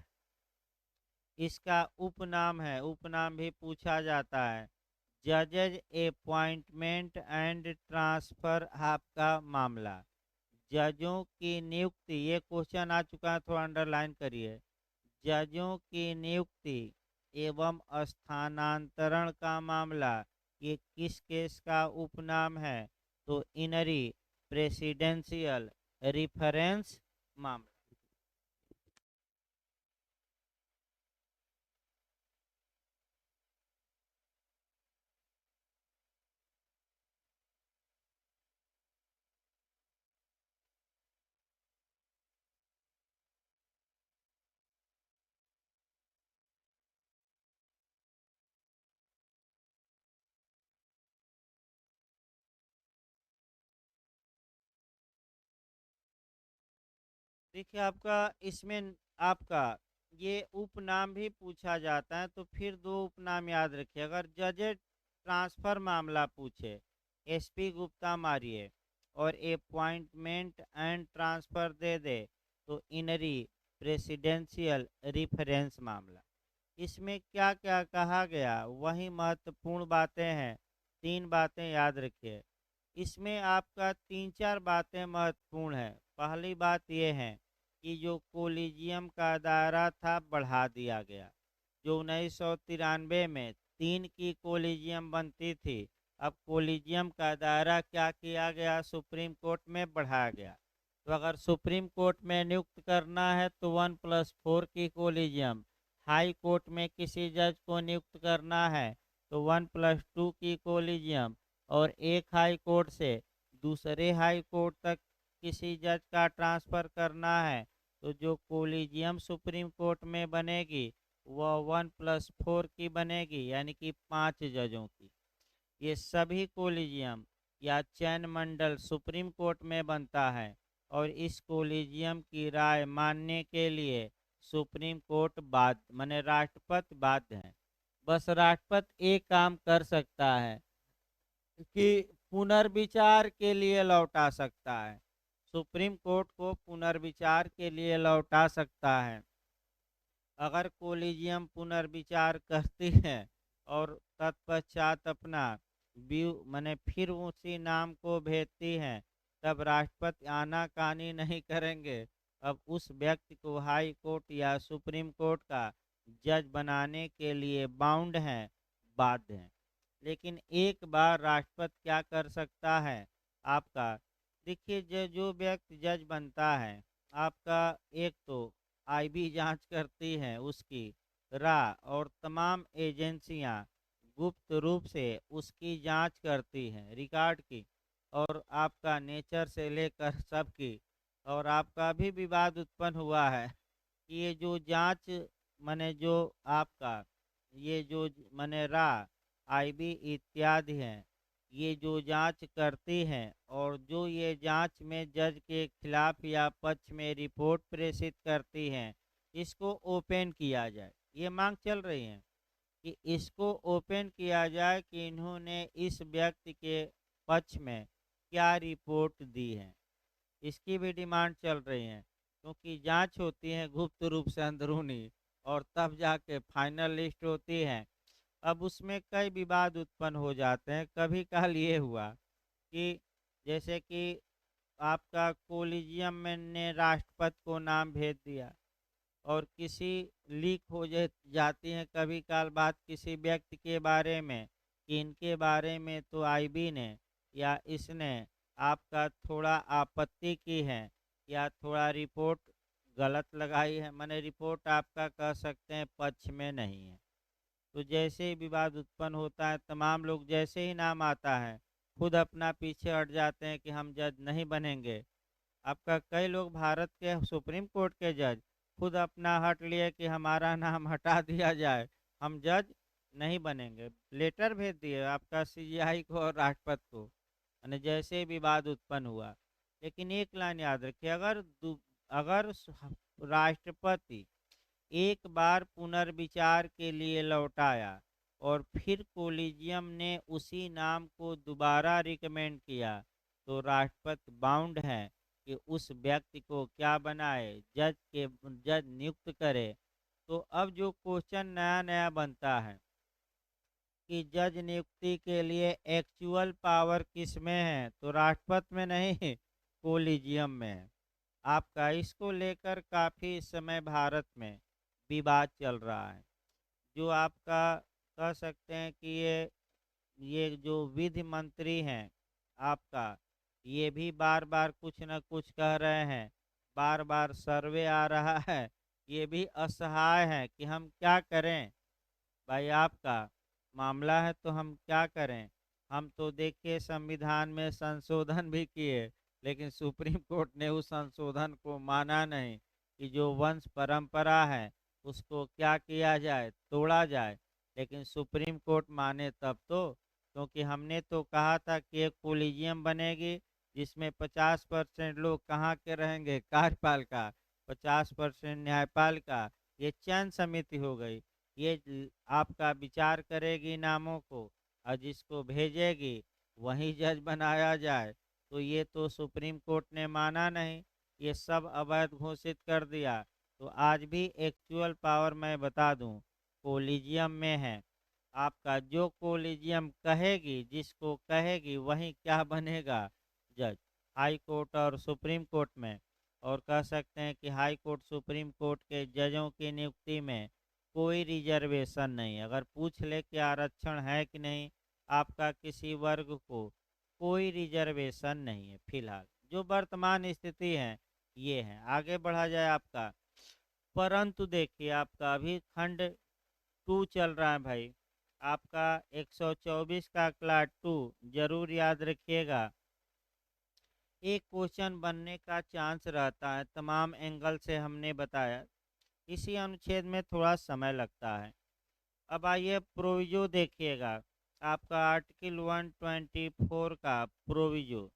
इसका उपनाम है, उपनाम भी पूछा जाता है, जजेज अपॉइंटमेंट एंड ट्रांसफर आपका मामला। जजों की नियुक्ति, ये क्वेश्चन आ चुका है, थोड़ा अंडरलाइन करिए। जजों की नियुक्ति एवं स्थानांतरण का मामला, ये किस केस का उपनाम है? तो इनरी प्रेसिडेंशियल रिफरेंस मामला। देखिए, आपका इसमें आपका ये उपनाम भी पूछा जाता है, तो फिर दो उपनाम याद रखिए। अगर जजेज ट्रांसफर मामला पूछे, एसपी गुप्ता मारिए, और अपॉइंटमेंट एंड ट्रांसफर दे दे, तो इनरी प्रेसिडेंशियल रिफरेंस मामला। इसमें क्या क्या कहा गया, वही महत्वपूर्ण बातें हैं। 3 बातें याद रखिए। इसमें आपका 3-4 बातें महत्वपूर्ण है। पहली बात यह है कि जो कोलिजियम का दायरा था, बढ़ा दिया गया। जो 1993 में 3 की कोलिजियम बनती थी, अब कोलिजियम का दायरा क्या किया गया? सुप्रीम कोर्ट में बढ़ाया गया। तो अगर सुप्रीम कोर्ट में नियुक्त करना है तो 1+4 की कोलिजियम, हाई कोर्ट में किसी जज को नियुक्त करना है तो 1+2 की कोलिजियम, और एक हाई कोर्ट से दूसरे हाई कोर्ट तक किसी जज का ट्रांसफ़र करना है, तो जो कोलिजियम सुप्रीम कोर्ट में बनेगी वह 1+4 की बनेगी, यानी कि 5 जजों की। ये सभी कोलिजियम या चयन मंडल सुप्रीम कोर्ट में बनता है, और इस कोलिजियम की राय मानने के लिए सुप्रीम कोर्ट बाध्य, माने राष्ट्रपति बाध्य है। बस राष्ट्रपति एक काम कर सकता है कि पुनर्विचार के लिए लौटा सकता है, सुप्रीम कोर्ट को पुनर्विचार के लिए लौटा सकता है। अगर कोलिजियम पुनर्विचार करती है और तत्पश्चात अपना व्यू माने फिर उसी नाम को भेजती हैं, तब राष्ट्रपति आनाकानी नहीं करेंगे। अब उस व्यक्ति को हाई कोर्ट या सुप्रीम कोर्ट का जज बनाने के लिए बाउंड हैं, बाध्य हैं। लेकिन एक बार राष्ट्रपति क्या कर सकता है आपका? देखिए, जो व्यक्ति जज बनता है आपका, एक तो आईबी जांच करती हैं उसकी राह, और तमाम एजेंसियां गुप्त रूप से उसकी जांच करती हैं, रिकॉर्ड की, और आपका नेचर से लेकर सबकी। और आपका भी विवाद उत्पन्न हुआ है कि ये जो जांच माने जो आपका ये जो माने राह, आईबी इत्यादि हैं, ये जो जांच करती हैं, और जो ये जांच में जज के खिलाफ या पक्ष में रिपोर्ट प्रेषित करती हैं, इसको ओपन किया जाए। ये मांग चल रही है कि इसको ओपन किया जाए कि इन्होंने इस व्यक्ति के पक्ष में क्या रिपोर्ट दी है। इसकी भी डिमांड चल रही है, क्योंकि जांच होती है गुप्त रूप से अंदरूनी, और तब जाके फाइनल लिस्ट होती है। अब उसमें कई विवाद उत्पन्न हो जाते हैं। कभी कल ये हुआ कि जैसे कि आपका कोलिजियम में ने राष्ट्रपति को नाम भेज दिया, और किसी लीक हो जाती है कभी काल बात किसी व्यक्ति के बारे में कि इनके बारे में तो आईबी ने या इसने आपका थोड़ा आपत्ति की है, या थोड़ा रिपोर्ट गलत लगाई है, माने रिपोर्ट आपका कह सकते हैं पक्ष में नहीं है। तो जैसे ही विवाद उत्पन्न होता है, तमाम लोग जैसे ही नाम आता है खुद अपना पीछे हट जाते हैं कि हम जज नहीं बनेंगे। आपका कई लोग भारत के सुप्रीम कोर्ट के जज खुद अपना हट लिए कि हमारा नाम हटा दिया जाए, हम जज नहीं बनेंगे। लेटर भेज दिए आपका सीजीआई को और राष्ट्रपति को, यानी जैसे ही विवाद उत्पन्न हुआ। लेकिन एक लाइन याद रखिए, अगर राष्ट्रपति एक बार पुनर्विचार के लिए लौटाया और फिर कोलिजियम ने उसी नाम को दोबारा रिकमेंड किया, तो राष्ट्रपति बाउंड है कि उस व्यक्ति को क्या बनाए, जज नियुक्त करे। तो अब जो क्वेश्चन नया नया बनता है कि जज नियुक्ति के लिए एक्चुअल पावर किस में है, तो राष्ट्रपति में नहीं कोलिजियम में है। आपका इसको लेकर काफ़ी समय भारत में विवाद चल रहा है। जो आपका कह सकते हैं कि ये जो विधि मंत्री हैं आपका, ये भी बार बार कुछ न कुछ कह रहे हैं, बार बार सर्वे आ रहा है, ये भी असहाय है कि हम क्या करें। भाई आपका मामला है तो हम क्या करें। हम तो देखिए संविधान में संशोधन भी किए, लेकिन सुप्रीम कोर्ट ने उस संशोधन को माना नहीं कि जो वंश परंपरा है उसको क्या किया जाए, तोड़ा जाए। लेकिन सुप्रीम कोर्ट माने तब तो, क्योंकि हमने तो कहा था कि एक कोलिजियम बनेगी जिसमें 50% लोग कहाँ के रहेंगे, कार्यपालिका, 50% न्यायपालिका। ये चयन समिति हो गई, ये आपका विचार करेगी नामों को और जिसको भेजेगी वही जज बनाया जाए। तो ये तो सुप्रीम कोर्ट ने माना नहीं, ये सब अवैध घोषित कर दिया। तो आज भी एक्चुअल पावर मैं बता दूं कोलिजियम में है। आपका जो कोलिजियम कहेगी, जिसको कहेगी वही क्या बनेगा, जज। हाई कोर्ट और सुप्रीम कोर्ट में, और कह सकते हैं कि हाई कोर्ट सुप्रीम कोर्ट के जजों की नियुक्ति में कोई रिजर्वेशन नहीं। अगर पूछ ले कि आरक्षण है कि नहीं आपका किसी वर्ग को, कोई रिजर्वेशन नहीं है। फिलहाल जो वर्तमान स्थिति है ये है। आगे बढ़ा जाए आपका, परंतु देखिए आपका अभी खंड 2 चल रहा है भाई। आपका 124 का क्लास 2 जरूर याद रखिएगा। एक क्वेश्चन बनने का चांस रहता है, तमाम एंगल से हमने बताया। इसी अनुच्छेद में थोड़ा समय लगता है। अब आइए प्रोविजो देखिएगा, आपका आर्टिकल 124 का प्रोविजो।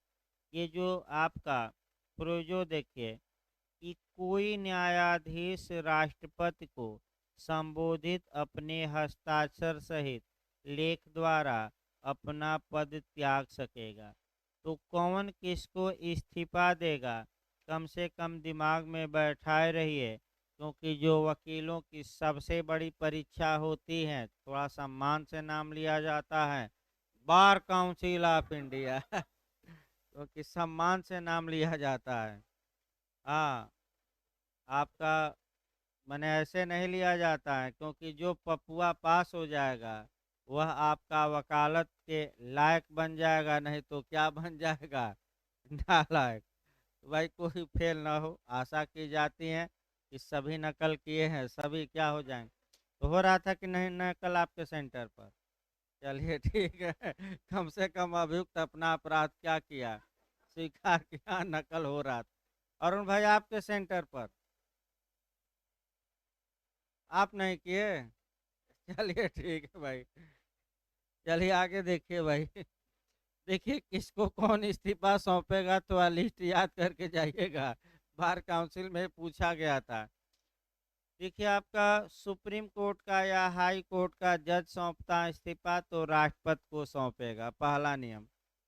ये जो आपका प्रोविजो देखिए कि कोई न्यायाधीश राष्ट्रपति को संबोधित अपने हस्ताक्षर सहित लेख द्वारा अपना पद त्याग सकेगा। तो कौन किसको इस्तीफा देगा, कम से कम दिमाग में बैठाए रहिए, क्योंकि जो वकीलों की सबसे बड़ी परीक्षा होती है, थोड़ा सम्मान से नाम लिया जाता है, बार काउंसिल ऑफ इंडिया क्योंकि सम्मान से नाम लिया जाता है। हाँ, आपका मैंने ऐसे नहीं लिया जाता है, क्योंकि जो पपुआ पास हो जाएगा वह आपका वकालत के लायक बन जाएगा, नहीं तो क्या बन जाएगा, नालायक। तो भाई कोई फेल ना हो, आशा की जाती है कि सभी नकल किए हैं सभी क्या हो जाएंगे। तो हो रहा था कि नहीं नकल आपके सेंटर पर, चलिए ठीक है कम से कम अभियुक्त अपना अपराध क्या किया, स्वीकार किया, नकल हो रहा था। अरुण भाई आपके सेंटर पर आप नहीं किए, चलिए ठीक है भाई। चलिए आगे देखिए भाई देखिए किसको कौन इस्तीफा सौंपेगा, तो लिस्ट याद करके जाइएगा। बार काउंसिल में पूछा गया था। देखिए, आपका सुप्रीम कोर्ट का या हाई कोर्ट का जज सौंपता है इस्तीफा तो राष्ट्रपति को सौंपेगा, पहला नियम।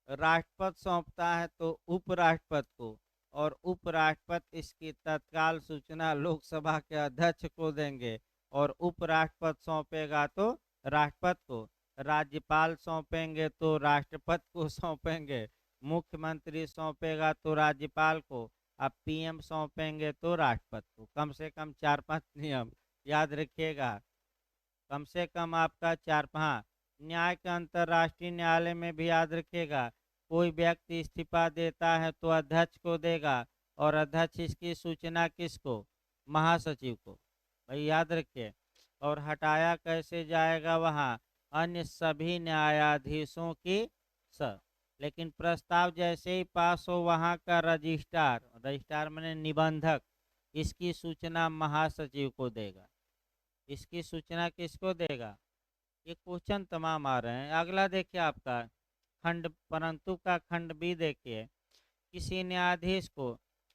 राष्ट्रपति सौंपता है तो उपराष्ट्रपति को, और उपराष्ट्रपति इसकी तत्काल सूचना लोकसभा के अध्यक्ष को देंगे, और उपराष्ट्रपति सौंपेगा तो राष्ट्रपति को, राज्यपाल सौंपेंगे तो राष्ट्रपति को सौंपेंगे, मुख्यमंत्री सौंपेगा तो राज्यपाल को, आप पीएम सौंपेंगे तो राष्ट्रपति को। कम से कम 4-5 नियम याद रखिएगा। कम से कम आपका 4, हाँ। न्याय के अंतर्राष्ट्रीय न्यायालय में भी याद रखिएगा, कोई व्यक्ति इस्तीफा देता है तो अध्यक्ष को देगा, और अध्यक्ष इसकी सूचना किसको, महासचिव को, भाई याद रखिए। और हटाया कैसे जाएगा, वहाँ अन्य सभी न्यायाधीशों की स लेकिन प्रस्ताव जैसे ही पास हो, वहाँ का रजिस्ट्रार, रजिस्ट्रार माने निबंधक, इसकी सूचना महासचिव को देगा। इसकी सूचना किसको देगा। ये क्वेश्चन तमाम आ रहे हैं। अगला देखिए आपका खंड परंतु का खंड बी देखिए, किसी न्यायाधीश को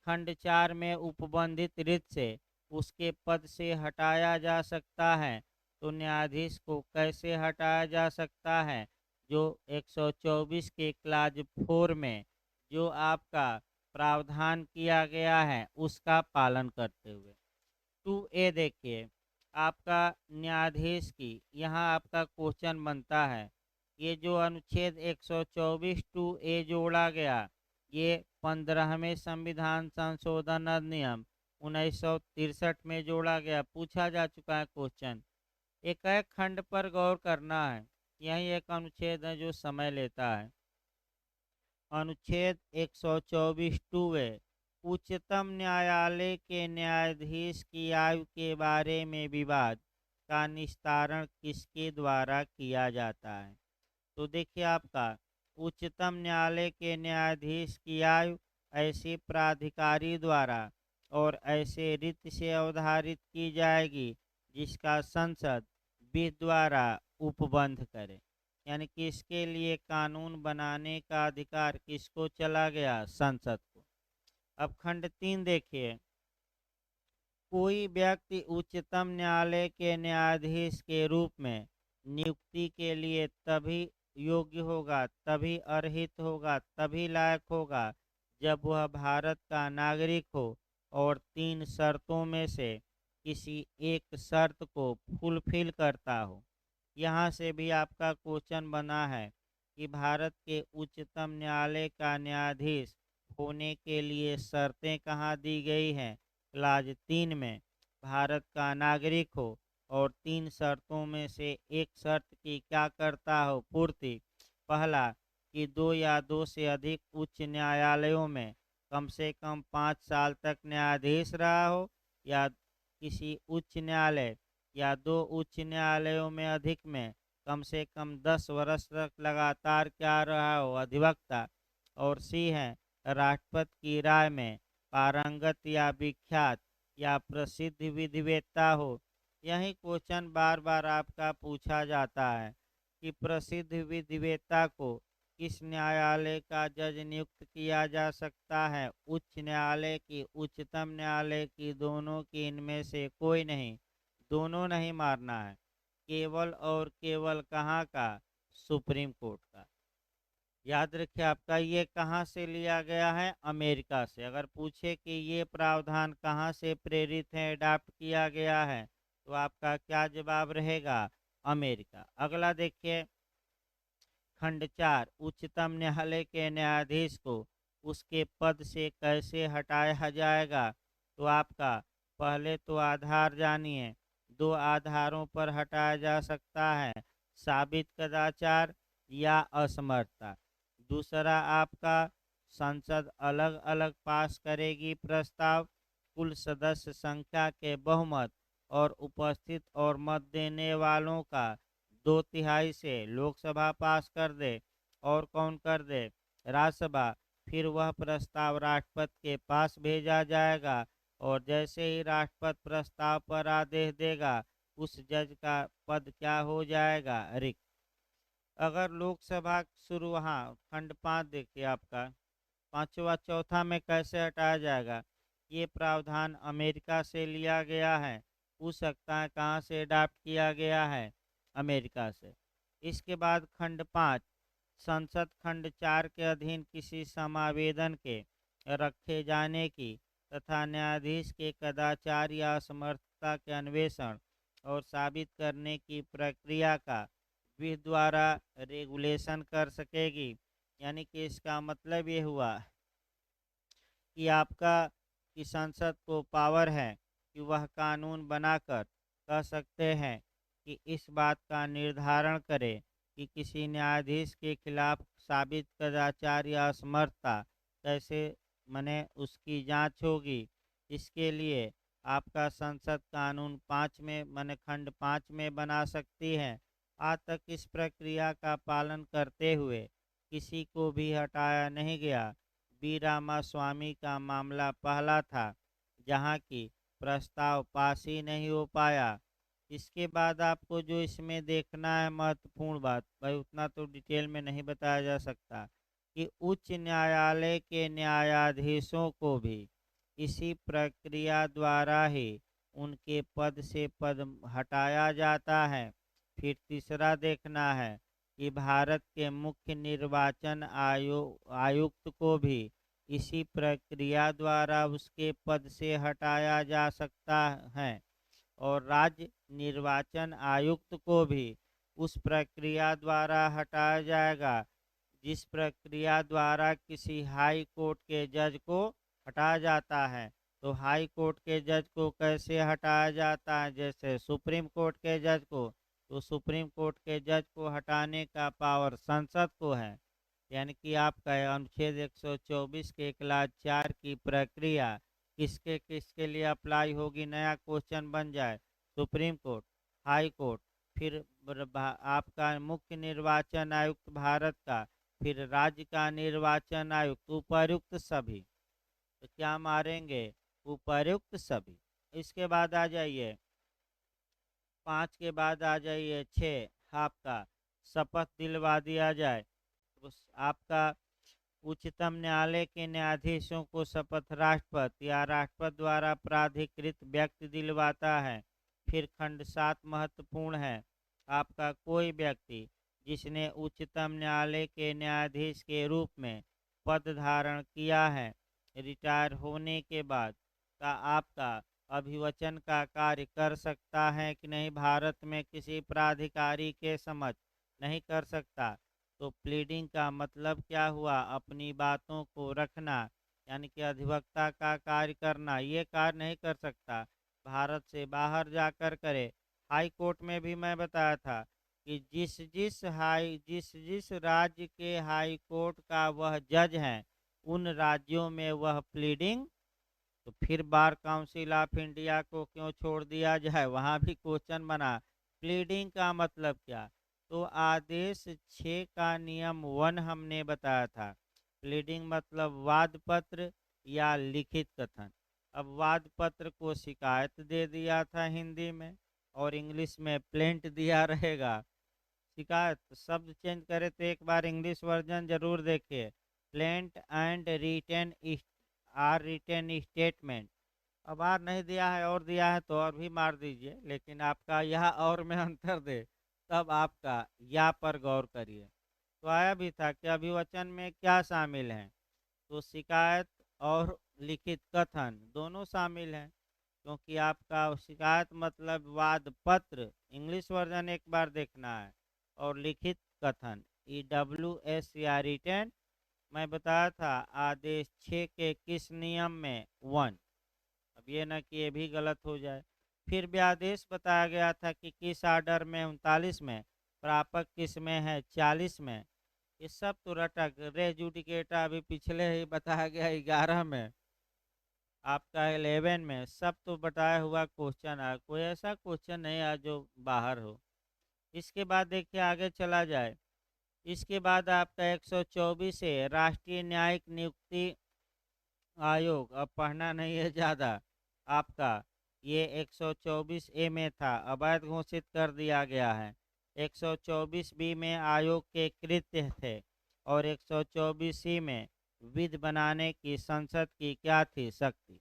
खंड 4 में उपबंधित रीत से उसके पद से हटाया जा सकता है। तो न्यायाधीश को कैसे हटाया जा सकता है, जो 124 के क्लाज 4 में जो आपका प्रावधान किया गया है उसका पालन करते हुए। 2A देखिए, आपका न्यायाधीश की यहाँ आपका क्वेश्चन बनता है, ये जो अनुच्छेद 124 2A जोड़ा गया, ये 15वें संविधान संशोधन अधिनियम 1963 में जोड़ा गया। पूछा जा चुका है क्वेश्चन। एक एक खंड पर गौर करना है, यही एक अनुच्छेद है जो समय लेता है। अनुच्छेद 124 2A, उच्चतम न्यायालय के न्यायाधीश की आयु के बारे में विवाद का निस्तारण किसके द्वारा किया जाता है। तो देखिए आपका उच्चतम न्यायालय के न्यायाधीश की आयु ऐसे प्राधिकारी द्वारा और ऐसे रीत से अवधारित की जाएगी जिसका संसद विधि द्वारा उपबंध करे। यानी कि इसके लिए कानून बनाने का अधिकार किसको चला गया, संसद को। अब खंड 3 देखिए, कोई व्यक्ति उच्चतम न्यायालय के न्यायाधीश के रूप में नियुक्ति के लिए तभी योग्य होगा, तभी अर्हित होगा, तभी लायक होगा जब वह भारत का नागरिक हो और 3 शर्तों में से किसी एक शर्त को फुलफिल करता हो। यहाँ से भी आपका क्वेश्चन बना है कि भारत के उच्चतम न्यायालय का न्यायाधीश होने के लिए शर्तें कहाँ दी गई हैं। क्लाज 3 में भारत का नागरिक हो और 3 शर्तों में से एक शर्त की क्या करता हो, पूर्ति। पहला कि 2 या 2 से अधिक उच्च न्यायालयों में कम से कम 5 साल तक न्यायाधीश रहा हो, या किसी उच्च न्यायालय या 2 उच्च न्यायालयों में अधिक में कम से कम 10 वर्ष तक लगातार क्या रहा हो, अधिवक्ता। और सी है राष्ट्रपति की राय में पारंगत या विख्यात या प्रसिद्ध विधिवेत्ता हो। यही क्वेश्चन बार बार आपका पूछा जाता है कि प्रसिद्ध विधिवेत्ता को किस न्यायालय का जज नियुक्त किया जा सकता है, उच्च न्यायालय की, उच्चतम न्यायालय की, दोनों की, इनमें से कोई नहीं। दोनों नहीं मारना है, केवल और केवल कहाँ का, सुप्रीम कोर्ट का। याद रखिए आपका ये कहाँ से लिया गया है, अमेरिका से। अगर पूछे कि ये प्रावधान कहाँ से प्रेरित है, अडॉप्ट किया गया है, तो आपका क्या जवाब रहेगा, अमेरिका। अगला देखिए खंड 4, उच्चतम न्यायालय के न्यायाधीश को उसके पद से कैसे हटाया जाएगा। तो आपका पहले तो आधार जानिए, 2 आधारों पर हटाया जा सकता है, साबित कदाचार या असमर्थता। दूसरा आपका संसद अलग अलग पास करेगी प्रस्ताव, कुल सदस्य संख्या के बहुमत और उपस्थित और मत देने वालों का 2/3 से लोकसभा पास कर दे। और कौन कर दे, राज्यसभा। फिर वह प्रस्ताव राष्ट्रपति के पास भेजा जाएगा, और जैसे ही राष्ट्रपति प्रस्ताव पर आदेश देगा, उस जज का पद क्या हो जाएगा, रिक्त। अगर लोकसभा शुरू, हाँ खंड 5 देखिए आपका पांचवा चौथा में कैसे हटाया जाएगा। ये प्रावधान अमेरिका से लिया गया है। पूछ सकता है कहाँ से अडॉप्ट किया गया है, अमेरिका से। इसके बाद खंड 5, संसद खंड 4 के अधीन किसी समावेदन के रखे जाने की तथा न्यायाधीश के कदाचार या असमर्थता के अन्वेषण और साबित करने की प्रक्रिया का विधि द्वारा रेगुलेशन कर सकेगी। यानी कि इसका मतलब ये हुआ कि आपका कि संसद को पावर है कि वह कानून बनाकर कह सकते हैं कि इस बात का निर्धारण करे कि किसी न्यायाधीश के खिलाफ साबित कदाचार या असमर्थता कैसे मने उसकी जांच होगी। इसके लिए आपका संसद कानून 5 में मने खंड 5 में बना सकती है। आज तक इस प्रक्रिया का पालन करते हुए किसी को भी हटाया नहीं गया। बी रामास्वामी का मामला पहला था जहां की प्रस्ताव पास ही नहीं हो पाया। इसके बाद आपको जो इसमें देखना है महत्वपूर्ण बात, भाई उतना तो डिटेल में नहीं बताया जा सकता, कि उच्च न्यायालय के न्यायाधीशों को भी इसी प्रक्रिया द्वारा ही उनके पद से पद हटाया जाता है। फिर तीसरा देखना है कि भारत के मुख्य निर्वाचन आयुक्त को भी इसी प्रक्रिया द्वारा उसके पद से हटाया जा सकता है और राज्य निर्वाचन आयुक्त को भी उस प्रक्रिया द्वारा हटाया जाएगा जिस प्रक्रिया द्वारा किसी हाई कोर्ट के जज को हटाया जाता है। तो हाई कोर्ट के जज को कैसे हटाया जाता है, जैसे सुप्रीम कोर्ट के जज को, तो सुप्रीम कोर्ट के जज को हटाने का पावर संसद को है। यानी कि आपका अनुच्छेद 124 के क्लास 4 की प्रक्रिया किसके किसके लिए अप्लाई होगी, नया क्वेश्चन बन जाए, सुप्रीम कोर्ट, हाई कोर्ट, फिर आपका मुख्य निर्वाचन आयुक्त भारत का, फिर राज्य का निर्वाचन आयुक्त, उपर्युक्त सभी। तो क्या मारेंगे, उपर्युक्त सभी। इसके बाद आ जाइए 5 के बाद आ जाइए 6, आपका शपथ दिलवा दिया जाए। उस आपका उच्चतम न्यायालय के न्यायाधीशों को शपथ राष्ट्रपति या राष्ट्रपति द्वारा प्राधिकृत व्यक्ति दिलवाता है। फिर खंड 7 महत्वपूर्ण है, आपका कोई व्यक्ति जिसने उच्चतम न्यायालय के न्यायाधीश के रूप में पद धारण किया है, रिटायर होने के बाद का आपका अभिवचन का कार्य कर सकता है कि नहीं, भारत में किसी प्राधिकारी के समक्ष नहीं कर सकता। तो प्लीडिंग का मतलब क्या हुआ, अपनी बातों को रखना, यानी कि अधिवक्ता का कार्य करना, ये कार्य नहीं कर सकता, भारत से बाहर जाकर करे। हाई कोर्ट में भी मैं बताया था कि जिस जिस राज्य के हाई कोर्ट का वह जज हैं, उन राज्यों में वह प्लीडिंग, तो फिर बार काउंसिल ऑफ इंडिया को क्यों छोड़ दिया जाए, वहाँ भी क्वेश्चन बना। प्लीडिंग का मतलब क्या, तो आदेश 6 का नियम 1 हमने बताया था। प्लीडिंग मतलब वाद पत्र या लिखित कथन। अब वाद पत्र को शिकायत दे दिया था हिंदी में, और इंग्लिश में प्लेंट दिया रहेगा। शिकायत शब्द चेंज करे तो एक बार इंग्लिश वर्जन जरूर देखिए, प्लेंट एंड रिटेन स्टेटमेंट। अब आर नहीं दिया है और दिया है तो और भी मार दीजिए, लेकिन आपका यह और में अंतर दे तब आपका या पर गौर करिए। तो आया भी था कि अभिवचन में क्या शामिल है, तो शिकायत और लिखित कथन दोनों शामिल हैं, क्योंकि आपका शिकायत मतलब वाद पत्र, इंग्लिश वर्जन एक बार देखना है, और लिखित कथन EWS या रिटेन, मैं बताया था आदेश 6 के किस नियम में, 1। अब ये ना कि ये भी गलत हो जाए। फिर भी आदेश बताया गया था कि किस आर्डर में, 39 में, प्रापक किस में है, 40 में। ये सब तो रटक रे जुडिकेटा अभी पिछले ही बताया गया 11 में, आपका 11 में, सब तो बताया हुआ क्वेश्चन है, कोई ऐसा क्वेश्चन नहीं है जो बाहर हो। इसके बाद देखिए आगे चला जाए। इसके बाद आपका 124 है, राष्ट्रीय न्यायिक नियुक्ति आयोग। अब पढ़ना नहीं है ज़्यादा, आपका ये 124A में था, अवैध घोषित कर दिया गया है। 124B में आयोग के कृत्य थे, और 124C में विधि बनाने की संसद की क्या थी, शक्ति।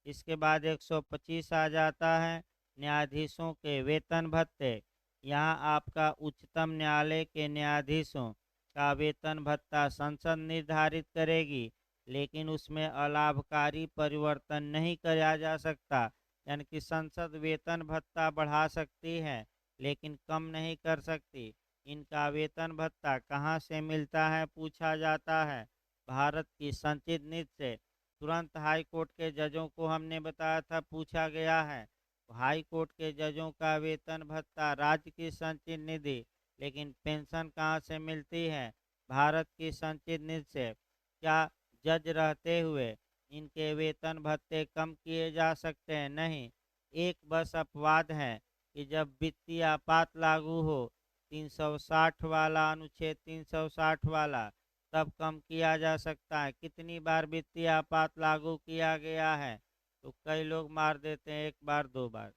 इसके बाद 125 आ जाता है, न्यायाधीशों के वेतन भत्ते। यहाँ आपका उच्चतम न्यायालय के न्यायाधीशों का वेतन भत्ता संसद निर्धारित करेगी, लेकिन उसमें अलाभकारी परिवर्तन नहीं किया जा सकता। यानी कि संसद वेतन भत्ता बढ़ा सकती है, लेकिन कम नहीं कर सकती। इनका वेतन भत्ता कहाँ से मिलता है पूछा जाता है, भारत की संचित निधि से। तुरंत हाई कोर्ट के जजों को हमने बताया था पूछा गया है। हाई कोर्ट के जजों का वेतन भत्ता राज्य की संचित निधि, लेकिन पेंशन कहाँ से मिलती है, भारत की संचित निधि से। क्या जज रहते हुए इनके वेतन भत्ते कम किए जा सकते हैं? नहीं। एक बस अपवाद है कि जब वित्तीय आपात लागू हो, 360 वाला अनुच्छेद 360 वाला, तब कम किया जा सकता है। कितनी बार वित्तीय आपात लागू किया गया है? तो कई लोग मार देते हैं 1 बार 2 बार,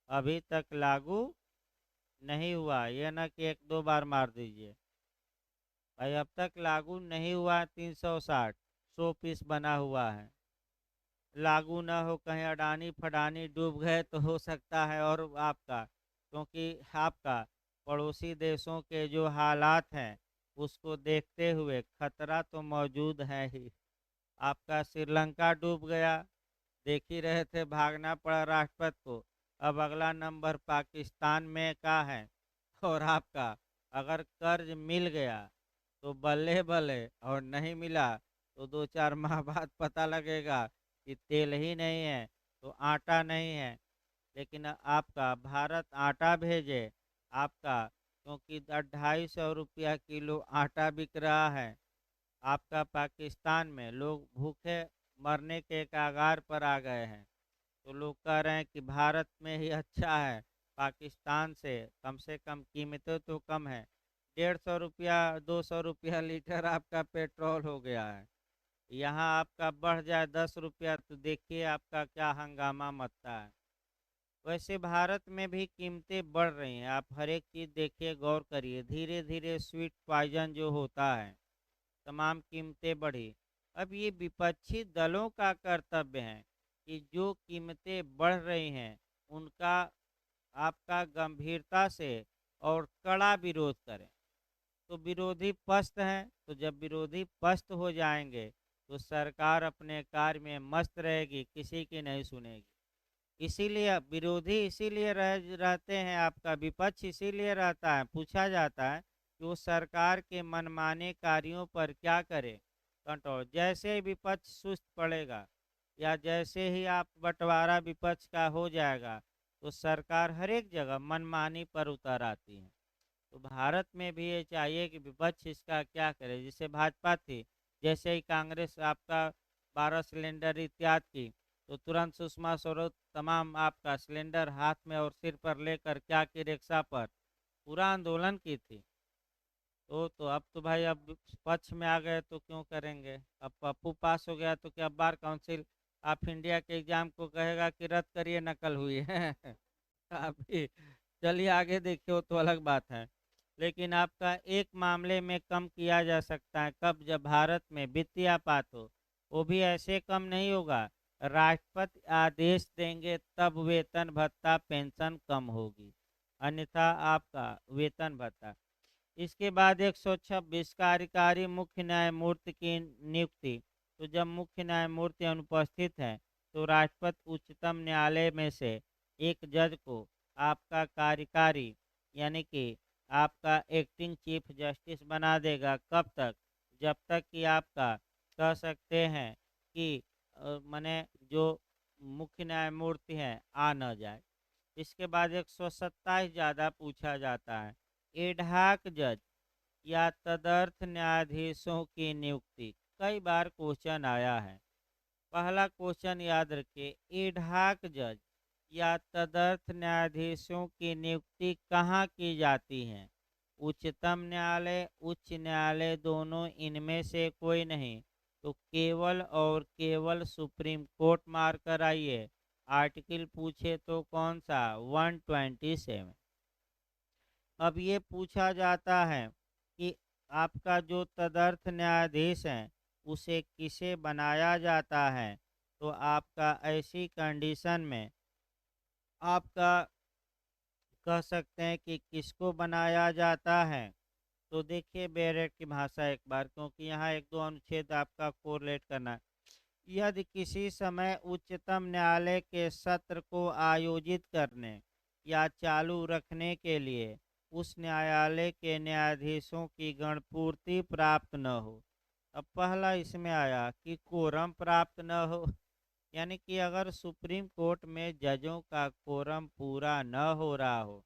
अभी तक लागू नहीं हुआ। ये ना कि 1-2 बार मार दीजिए भाई, अब तक लागू नहीं हुआ। 360 100 पीस बना हुआ है, लागू ना हो, कहीं अडानी फडानी डूब गए तो हो सकता है। और आपका, क्योंकि आपका पड़ोसी देशों के जो हालात हैं उसको देखते हुए खतरा तो मौजूद है ही। आपका श्रीलंका डूब गया, देख ही रहे थे, भागना पड़ा राष्ट्रपति को। अब अगला नंबर पाकिस्तान में का है। और आपका अगर कर्ज मिल गया तो बल्ले बल्ले, और नहीं मिला तो 2-4 माह बाद पता लगेगा कि तेल ही नहीं है तो आटा नहीं है। लेकिन आपका भारत आटा भेजे आपका, क्योंकि 250 रुपया किलो आटा बिक रहा है। आपका पाकिस्तान में लोग भूखे मरने के कगार पर आ गए हैं, तो लोग कह रहे हैं कि भारत में ही अच्छा है, पाकिस्तान से कम कीमतें तो कम है। 150 रुपया 200 रुपया लीटर आपका पेट्रोल हो गया है। यहाँ आपका बढ़ जाए 10 रुपया तो देखिए आपका क्या हंगामा मचता है। वैसे भारत में भी कीमतें बढ़ रही हैं, आप हर एक चीज़ देखिए, गौर करिए, धीरे धीरे स्वीट पॉइजन जो होता है, तमाम कीमतें बढ़ी। अब ये विपक्षी दलों का कर्तव्य है कि जो कीमतें बढ़ रही हैं उनका आपका गंभीरता से और कड़ा विरोध करें। तो विरोधी पस्त हैं, तो जब विरोधी पस्त हो जाएंगे तो सरकार अपने कार्य में मस्त रहेगी, किसी की नहीं सुनेगी। इसीलिए अब विरोधी इसीलिए रहते हैं, आपका विपक्ष इसीलिए रहता है, पूछा जाता है कि वो सरकार के मनमाने कार्यों पर क्या करे कंट्रोल। जैसे ही विपक्ष सुस्त पड़ेगा या जैसे ही आप बंटवारा विपक्ष का हो जाएगा तो सरकार हर एक जगह मनमानी पर उतर आती है। तो भारत में भी ये चाहिए कि विपक्ष इसका क्या करे। जैसे भाजपा थी, जैसे ही कांग्रेस आपका 12 सिलेंडर इत्यादि की, तो तुरंत सुषमा स्वराज तमाम आपका सिलेंडर हाथ में और सिर पर लेकर क्या की, रिक्शा पर पूरा आंदोलन की थी। तो अब तो भाई अब पक्ष में आ गए तो क्यों करेंगे। अब पप्पू पास हो गया तो क्या बार काउंसिल ऑफ इंडिया के एग्जाम को कहेगा कि रद्द करिए, नकल हुई है। अभी चलिए आगे देखिए, वो तो अलग बात है। लेकिन आपका एक मामले में कम किया जा सकता है, कब, जब भारत में वित्तीय आपात हो। वो भी ऐसे कम नहीं होगा, राष्ट्रपति आदेश देंगे तब वेतन भत्ता पेंशन कम होगी, अन्यथा आपका वेतन भत्ता। इसके बाद 126 कार्यकारी मुख्य न्यायमूर्ति की नियुक्ति। तो जब मुख्य न्यायमूर्ति अनुपस्थित हैं तो राष्ट्रपति उच्चतम न्यायालय में से एक जज को आपका कार्यकारी, यानी कि आपका एक्टिंग चीफ जस्टिस बना देगा। कब तक? जब तक कि आपका कह सकते हैं कि माने जो मुख्य न्यायमूर्ति हैं आ न जाए। इसके बाद 127 ज़्यादा पूछा जाता है, एडहॉक जज या तदर्थ न्यायाधीशों की नियुक्ति। कई बार क्वेश्चन आया है। पहला क्वेश्चन याद रखिए, एडहॉक जज या तदर्थ न्यायाधीशों की नियुक्ति कहाँ की जाती है? उच्चतम न्यायालय, उच्च न्यायालय, दोनों, इनमें से कोई नहीं। तो केवल और केवल सुप्रीम कोर्ट मार कर आइए। आर्टिकल पूछे तो कौन सा? 127। अब ये पूछा जाता है कि आपका जो तदर्थ न्यायाधीश है उसे किसे बनाया जाता है। तो आपका ऐसी कंडीशन में आपका कह सकते हैं कि किसको बनाया जाता है। तो देखिए बेरेट की भाषा एक बार, क्योंकि यहाँ एक दो अनुच्छेद आपका कोरिलेट करना है। यदि किसी समय उच्चतम न्यायालय के सत्र को आयोजित करने या चालू रखने के लिए उस न्यायालय के न्यायाधीशों की गणपूर्ति प्राप्त न हो। अब पहला इसमें आया कि कोरम प्राप्त न हो, यानी कि अगर सुप्रीम कोर्ट में जजों का कोरम पूरा न हो रहा हो,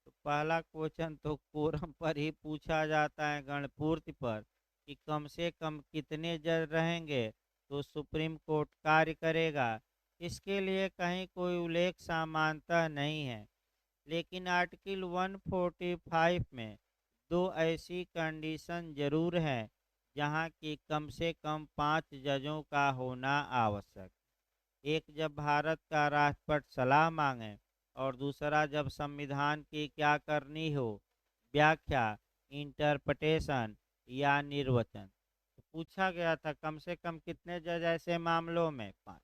तो पहला क्वेश्चन तो कोरम पर ही पूछा जाता है, गणपूर्ति पर, कि कम से कम कितने जज रहेंगे तो सुप्रीम कोर्ट कार्य करेगा। इसके लिए कहीं कोई उल्लेख सामान्यतः नहीं है, लेकिन आर्टिकल 145 में दो ऐसी कंडीशन जरूर है जहां की कम से कम 5 जजों का होना आवश्यक। एक जब भारत का राष्ट्रपति सलाह मांगे, और दूसरा जब संविधान की क्या करनी हो, व्याख्या, इंटरप्रिटेशन या निर्वचन। तो पूछा गया था कम से कम कितने जज ऐसे मामलों में, 5,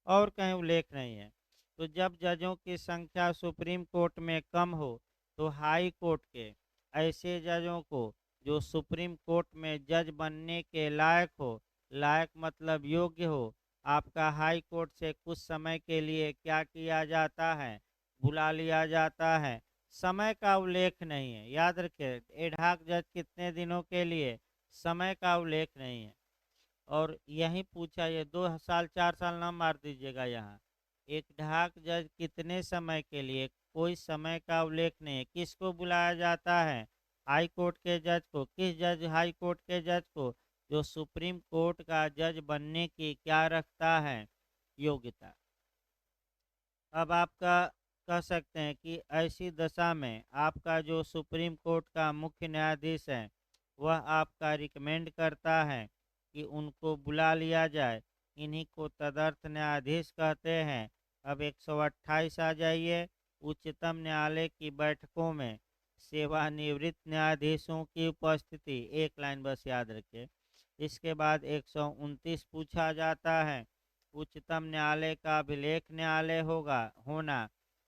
और कहीं उल्लेख नहीं है। तो जब जजों की संख्या सुप्रीम कोर्ट में कम हो, तो हाई कोर्ट के ऐसे जजों को जो सुप्रीम कोर्ट में जज बनने के लायक हो, लायक मतलब योग्य हो, आपका हाई कोर्ट से कुछ समय के लिए क्या किया जाता है, बुला लिया जाता है। समय का उल्लेख नहीं है, याद रखिए, एडहॉक जज कितने दिनों के लिए, समय का उल्लेख नहीं है। और यही पूछा, ये 2 साल 4 साल ना मार दीजिएगा, यहाँ एक ढाक जज कितने समय के लिए, कोई समय का उल्लेख नहीं है। किसको बुलाया जाता है, हाई कोर्ट के जज को। किस जज, हाई कोर्ट के जज को जो सुप्रीम कोर्ट का जज बनने की क्या रखता है, योग्यता। अब आपका कह सकते हैं कि ऐसी दशा में आपका जो सुप्रीम कोर्ट का मुख्य न्यायाधीश है, वह आपका रिकमेंड करता है कि उनको बुला लिया जाए। इन्हीं को तदर्थ न्यायाधीश कहते हैं। अब 128 आ जाइए। उच्चतम न्यायालय की बैठकों में सेवानिवृत्त न्यायाधीशों की उपस्थिति, एक लाइन बस याद रखिए। इसके बाद 129 पूछा जाता है, उच्चतम न्यायालय का अभिलेख न्यायालय होगा होना।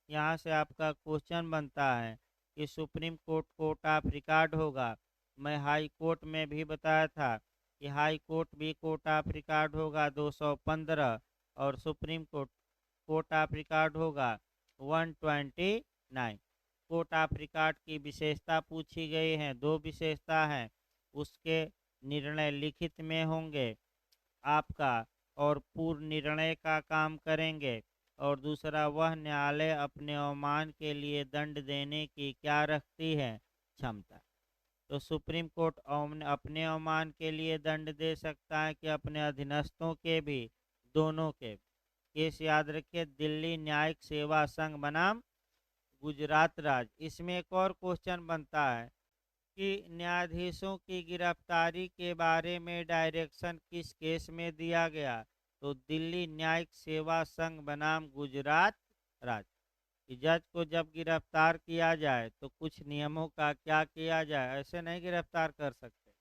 यहाँ से आपका क्वेश्चन बनता है कि supreme court court of record होगा। मैं हाई कोर्ट में भी बताया था कि हाई कोर्ट भी कोर्ट ऑफ रिकॉर्ड होगा 215, और supreme court court of record होगा 129। कोर्ट ऑफ रिकॉर्ड की विशेषता पूछी गई है, दो विशेषता है। उसके निर्णय लिखित में होंगे आपका, और पूर्व निर्णय का काम करेंगे। और दूसरा, वह न्यायालय अपने अवमान के लिए दंड देने की क्या रखती है, क्षमता। तो सुप्रीम कोर्ट अपने अवमान के लिए दंड दे सकता है कि अपने अधीनस्थों के भी, दोनों के। केस याद रखिए, दिल्ली न्यायिक सेवा संघ बनाम गुजरात राज्य। इसमें एक और क्वेश्चन बनता है कि न्यायाधीशों की गिरफ्तारी के बारे में डायरेक्शन किस केस में दिया गया, तो दिल्ली न्यायिक सेवा संघ बनाम गुजरात राज्य। कि जज को जब गिरफ्तार किया जाए तो कुछ नियमों का क्या किया जाए, ऐसे नहीं गिरफ्तार कर सकते।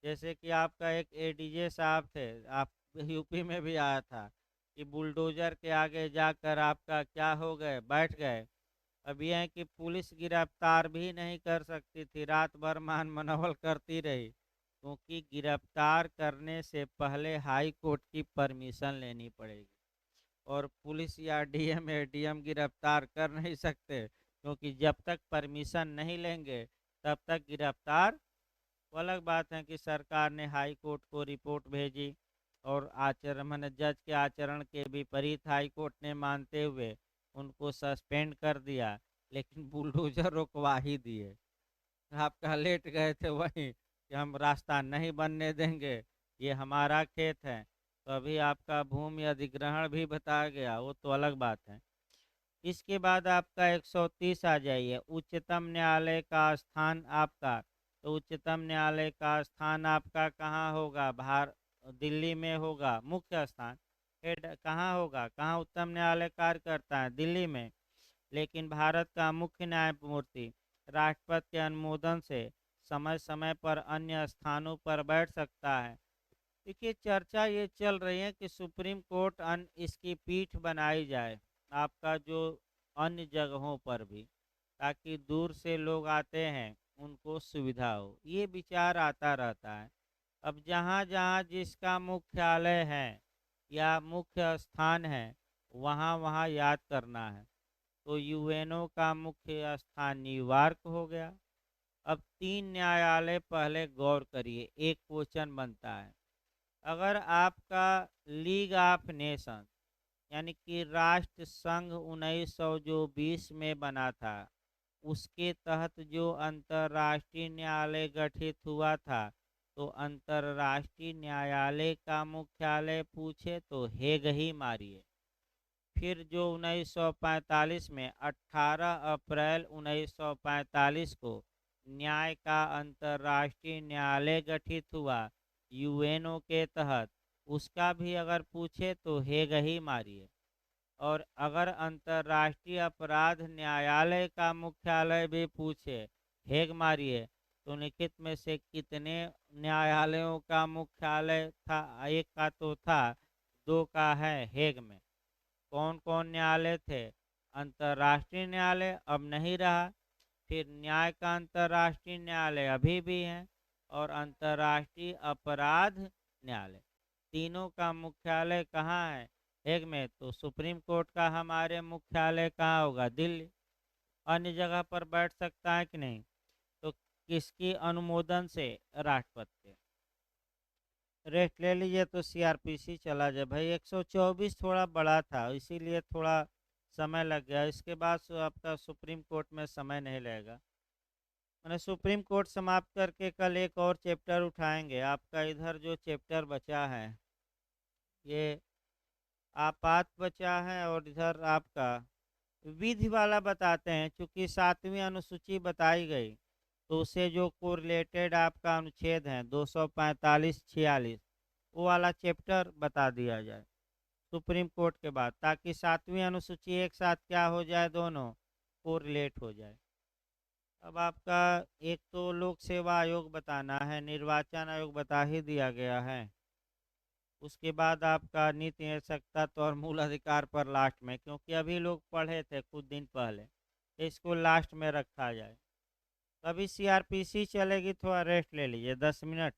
जैसे कि आपका एक एडीजे साहब थे, आप यूपी में भी आया था, कि बुलडोजर के आगे जाकर आपका क्या हो गए, बैठ गए। अब यह है कि पुलिस गिरफ्तार भी नहीं कर सकती थी, रात भर मान मनोवल करती रही, क्योंकि गिरफ्तार करने से पहले हाई कोर्ट की परमिशन लेनी पड़ेगी। और पुलिस या डीएम एडीएम गिरफ्तार कर नहीं सकते, क्योंकि जब तक परमिशन नहीं लेंगे तब तक गिरफ्तार। वो अलग बात है कि सरकार ने हाई कोर्ट को रिपोर्ट भेजी, और आचरण, मैंने जज के आचरण के विपरीत हाई कोर्ट ने मानते हुए उनको सस्पेंड कर दिया, लेकिन बुलडोजर रुकवा ही दिए। आप कहाँ लेट गए थे वहीं कि हम रास्ता नहीं बनने देंगे, ये हमारा खेत है। तो अभी आपका भूमि अधिग्रहण भी बताया गया, वो तो अलग बात है। इसके बाद आपका 130 आ जाइए, उच्चतम न्यायालय का स्थान आपका। तो उच्चतम न्यायालय का स्थान आपका कहाँ होगा, दिल्ली में होगा, मुख्य स्थान। हेड कहाँ होगा, कहाँ उच्चतम न्यायालय कार्य करता है, दिल्ली में। लेकिन भारत का मुख्य न्यायमूर्ति राष्ट्रपति के अनुमोदन से समय समय पर अन्य स्थानों पर बैठ सकता है। देखिए चर्चा ये चल रही है कि सुप्रीम कोर्ट इसकी पीठ बनाई जाए। आपका जो अन्य जगहों पर भी, ताकि दूर से लोग आते हैं उनको सुविधा हो। ये विचार आता रहता है। अब जहाँ जहाँ जिसका मुख्यालय है या मुख्य स्थान है, वहाँ वहाँ याद करना है। तो यूएनओ का मुख्य स्थान न्यूयॉर्क हो गया। अब तीन न्यायालय पहले गौर करिए, एक क्वेश्चन बनता है। अगर आपका लीग ऑफ नेशन यानी कि राष्ट्र संघ 1920 में बना था, उसके तहत जो अंतर्राष्ट्रीय न्यायालय गठित हुआ था, तो अंतर्राष्ट्रीय न्यायालय का मुख्यालय पूछे तो हेग ही मारिए। फिर जो 1945 में 18 अप्रैल 1945 को न्याय का अंतर्राष्ट्रीय न्यायालय गठित हुआ यूएनओ के तहत, उसका भी अगर पूछे तो हेग ही मारिए। और अगर अंतर्राष्ट्रीय अपराध न्यायालय का मुख्यालय भी पूछे, हेग मारिए। तो निम्नलिखित में से कितने न्यायालयों का मुख्यालय था? एक का तो था, दो का है हेग में। कौन कौन न्यायालय थे? अंतर्राष्ट्रीय न्यायालय अब नहीं रहा, फिर न्याय का अंतर्राष्ट्रीय न्यायालय अभी भी है, और अंतर्राष्ट्रीय अपराध न्यायालय। तीनों का मुख्यालय कहाँ है? हेग में। तो सुप्रीम कोर्ट का हमारे मुख्यालय कहाँ होगा? दिल्ली। अन्य जगह पर बैठ सकता है कि नहीं? तो किसकी अनुमोदन से? राष्ट्रपति के। रेस्ट ले लीजिए तो सीआरपीसी चला जाए भाई। 124 थोड़ा बड़ा था, इसीलिए थोड़ा समय लग गया। इसके बाद आपका सुप्रीम कोर्ट में समय नहीं लगेगा। मैंने सुप्रीम कोर्ट समाप्त करके कल एक और चैप्टर उठाएंगे। आपका इधर जो चैप्टर बचा है, ये आपात बचा है, और इधर आपका विधि वाला बताते हैं। चूंकि 7वीं अनुसूची बताई गई, तो उससे जो कोरिलेटेड आपका अनुच्छेद है 245 46, वो वाला चैप्टर बता दिया जाए सुप्रीम कोर्ट के बाद, ताकि 7वीं अनुसूची एक साथ क्या हो जाए, दोनों कोरिलेट हो जाए। अब आपका एक तो लोक सेवा आयोग बताना है, निर्वाचन आयोग बता ही दिया गया है। उसके बाद आपका नीति निरपेक्षता और मूल अधिकार पर लास्ट में, क्योंकि अभी लोग पढ़े थे कुछ दिन पहले, इसको लास्ट में रखा जाए। अभी सीआरपीसी चलेगी, थोड़ा रेस्ट ले लीजिए 10 मिनट।